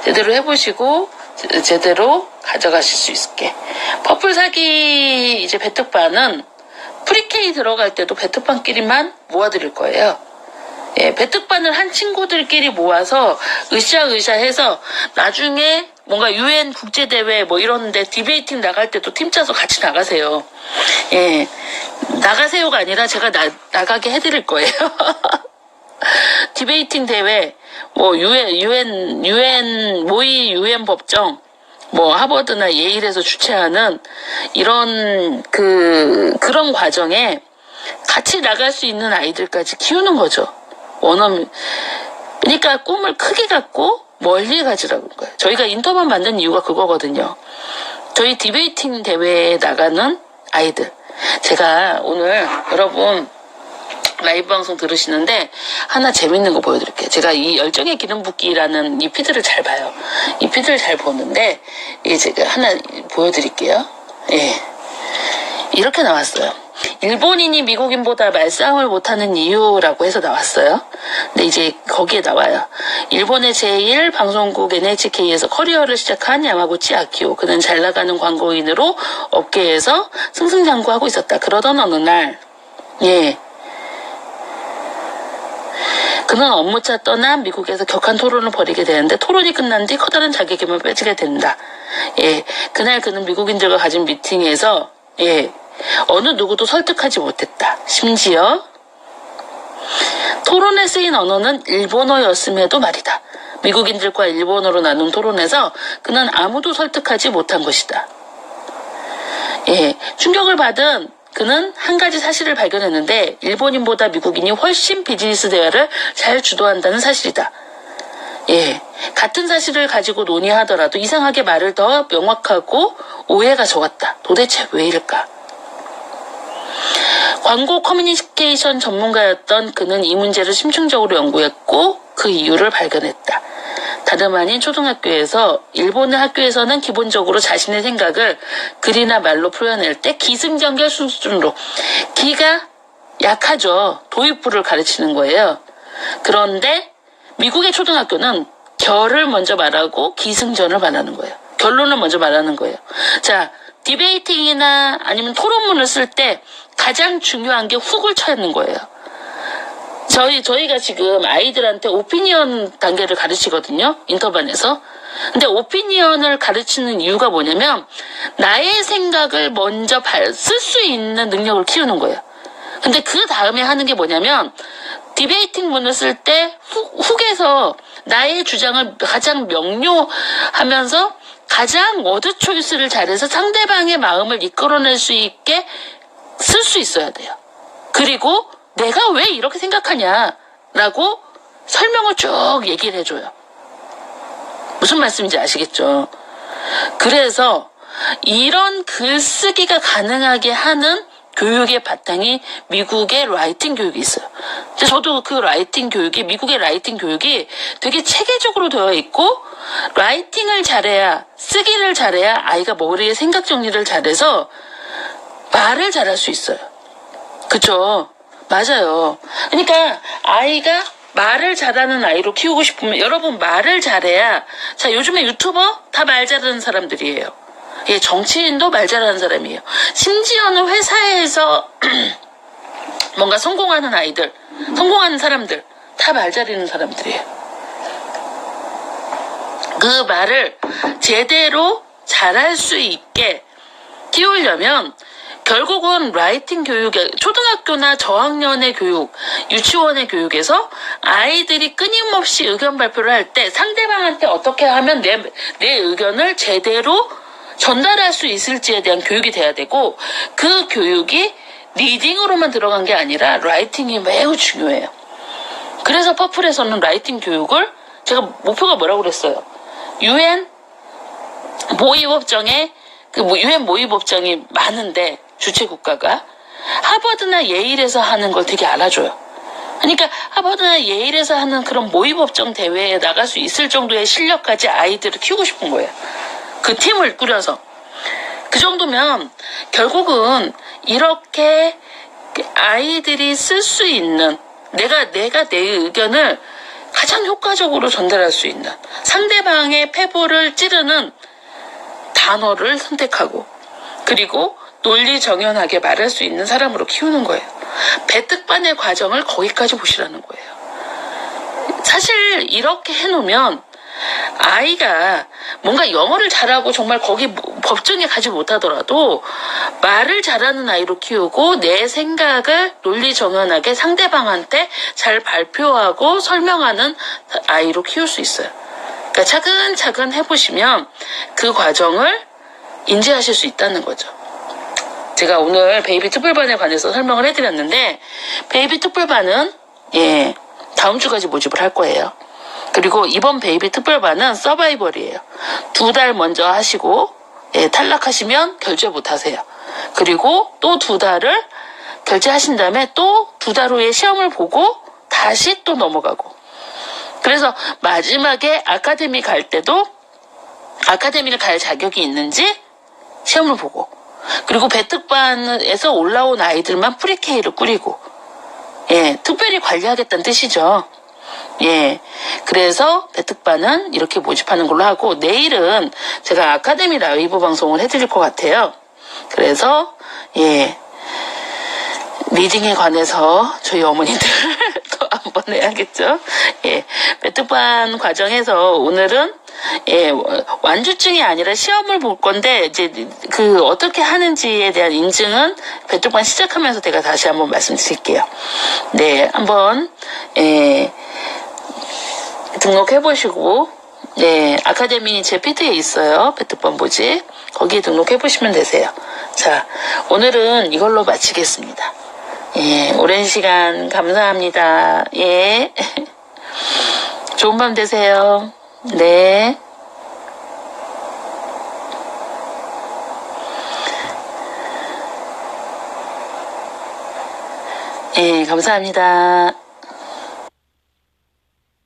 제대로 해보시고, 제대로 가져가실 수 있게. 퍼플 사기 이제 배특반은 프리케이 들어갈 때도 배특반끼리만 모아드릴 거예요. 배특반을 한 친구들끼리 모아서 으쌰으쌰 해서 나중에 뭔가 UN 국제대회 이런데 디베이팅 나갈 때도 팀 짜서 같이 나가세요. 나가세요가 아니라 제가 나가게 해드릴 거예요. 디베이팅 대회, 모의 UN 법정, 하버드나 예일에서 주최하는 이런 그런 과정에 같이 나갈 수 있는 아이들까지 키우는 거죠. 원어민. 그러니까 꿈을 크게 갖고 멀리 가지라고 거예요. 저희가 인터만 만든 이유가 그거거든요. 저희 디베이팅 대회에 나가는 아이들. 제가 오늘 여러분 라이브 방송 들으시는데 하나 재밌는 거 보여드릴게요. 제가 이 열정의 기름 붓기라는 이 피드를 잘 봐요. 이 피드를 잘 보는데 이제 제가 하나 보여드릴게요. 이렇게 나왔어요. 일본인이 미국인보다 말싸움을 못하는 이유라고 해서 나왔어요. 근데 이제 거기에 나와요. 일본의 제1 방송국 NHK에서 커리어를 시작한 야마구치 아키오. 그는 잘 나가는 광고인으로 업계에서 승승장구하고 있었다. 그러던 어느 날 그는 업무차 떠나 미국에서 격한 토론을 벌이게 되는데 토론이 끝난 뒤 커다란 자격임을 빼지게 된다. 그날 그는 미국인들과 가진 미팅에서 어느 누구도 설득하지 못했다. 심지어 토론에 쓰인 언어는 일본어였음에도 말이다. 미국인들과 일본어로 나눈 토론에서 그는 아무도 설득하지 못한 것이다. 충격을 받은 그는 한 가지 사실을 발견했는데 일본인보다 미국인이 훨씬 비즈니스 대화를 잘 주도한다는 사실이다. 같은 사실을 가지고 논의하더라도 이상하게 말을 더 명확하고 오해가 적었다. 도대체 왜일까? 광고 커뮤니케이션 전문가였던 그는 이 문제를 심층적으로 연구했고 그 이유를 발견했다. 다름 아닌 초등학교에서 일본의 학교에서는 기본적으로 자신의 생각을 글이나 말로 표현할 때 기승전결 수준으로 기가 약하죠. 도입부를 가르치는 거예요. 그런데 미국의 초등학교는 결을 먼저 말하고 기승전을 말하는 거예요. 결론을 먼저 말하는 거예요. 자, 디베이팅이나 아니면 토론문을 쓸 때 가장 중요한 게 훅을 찾는 거예요. 저희가 지금 아이들한테 오피니언 단계를 가르치거든요. 인터반에서. 근데 오피니언을 가르치는 이유가 뭐냐면 나의 생각을 먼저 쓸 수 있는 능력을 키우는 거예요. 근데 그 다음에 하는 게 뭐냐면 디베이팅 문을 쓸 때 훅에서 나의 주장을 가장 명료하면서 가장 워드 초이스를 잘해서 상대방의 마음을 이끌어낼 수 있게 쓸 수 있어야 돼요. 그리고 내가 왜 이렇게 생각하냐라고 설명을 쭉 얘기를 해줘요. 무슨 말씀인지 아시겠죠? 그래서 이런 글쓰기가 가능하게 하는 교육의 바탕이 미국의 라이팅 교육이 있어요. 저도 그 라이팅 교육이, 미국의 라이팅 교육이 되게 체계적으로 되어 있고, 라이팅을 잘해야, 쓰기를 잘해야 아이가 머리에 생각 정리를 잘해서 말을 잘할 수 있어요. 그쵸? 맞아요. 그러니까 아이가 말을 잘하는 아이로 키우고 싶으면, 여러분 말을 잘해야, 자, 요즘에 유튜버 다 말 잘하는 사람들이에요. 예, 정치인도 말 잘하는 사람이에요. 심지어는 회사에서 뭔가 성공하는 아이들, 성공하는 사람들, 다 말 잘하는 사람들이에요. 그 말을 제대로 잘할 수 있게 키우려면 결국은 라이팅 교육에, 초등학교나 저학년의 교육, 유치원의 교육에서 아이들이 끊임없이 의견 발표를 할 때 상대방한테 어떻게 하면 내 의견을 제대로 전달할 수 있을지에 대한 교육이 돼야 되고, 그 교육이 리딩으로만 들어간 게 아니라 라이팅이 매우 중요해요. 그래서 퍼플에서는 라이팅 교육을, 제가 목표가 뭐라고 그랬어요? UN 모의법정에, UN 모의법정이 많은데, 주최 국가가 하버드나 예일에서 하는 걸 되게 알아줘요. 그러니까 하버드나 예일에서 하는 그런 모의법정 대회에 나갈 수 있을 정도의 실력까지 아이들을 키우고 싶은 거예요. 그 팀을 꾸려서. 그 정도면 결국은 이렇게 아이들이 쓸 수 있는, 내가 내 의견을 가장 효과적으로 전달할 수 있는, 상대방의 폐보를 찌르는 단어를 선택하고, 그리고 논리정연하게 말할 수 있는 사람으로 키우는 거예요. 배특반의 과정을 거기까지 보시라는 거예요. 사실 이렇게 해놓으면 아이가 뭔가 영어를 잘하고 정말 거기 법정에 가지 못하더라도 말을 잘하는 아이로 키우고, 내 생각을 논리정연하게 상대방한테 잘 발표하고 설명하는 아이로 키울 수 있어요. 그러니까 차근차근 해보시면 그 과정을 인지하실 수 있다는 거죠. 제가 오늘 베이비 특별반에 관해서 설명을 해드렸는데, 베이비 특별반은 다음 주까지 모집을 할 거예요. 그리고 이번 베이비 특별반은 서바이벌이에요. 2달 먼저 하시고 탈락하시면 결제 못 하세요. 그리고 또 2달을 결제하신 다음에 또 2달 후에 시험을 보고 다시 또 넘어가고, 그래서 마지막에 아카데미 갈 때도 아카데미를 갈 자격이 있는지 시험을 보고, 그리고 배특반에서 올라온 아이들만 프리케이를 꾸리고, 특별히 관리하겠다는 뜻이죠. 그래서 배특반은 이렇게 모집하는 걸로 하고, 내일은 제가 아카데미 라이브 방송을 해드릴 것 같아요. 그래서 리딩에 관해서 저희 어머니들 또 한번 해야겠죠. 배특반 과정에서 오늘은 완주증이 아니라 시험을 볼 건데, 이제 그 어떻게 하는지에 대한 인증은 배특반 시작하면서 제가 다시 한번 말씀드릴게요. 네, 한번 등록해 보시고, 아카데미 제 피드에 있어요. 배특반 모집. 거기에 등록해 보시면 되세요. 자, 오늘은 이걸로 마치겠습니다. 오랜 시간 감사합니다. 좋은 밤 되세요. 네. 감사합니다.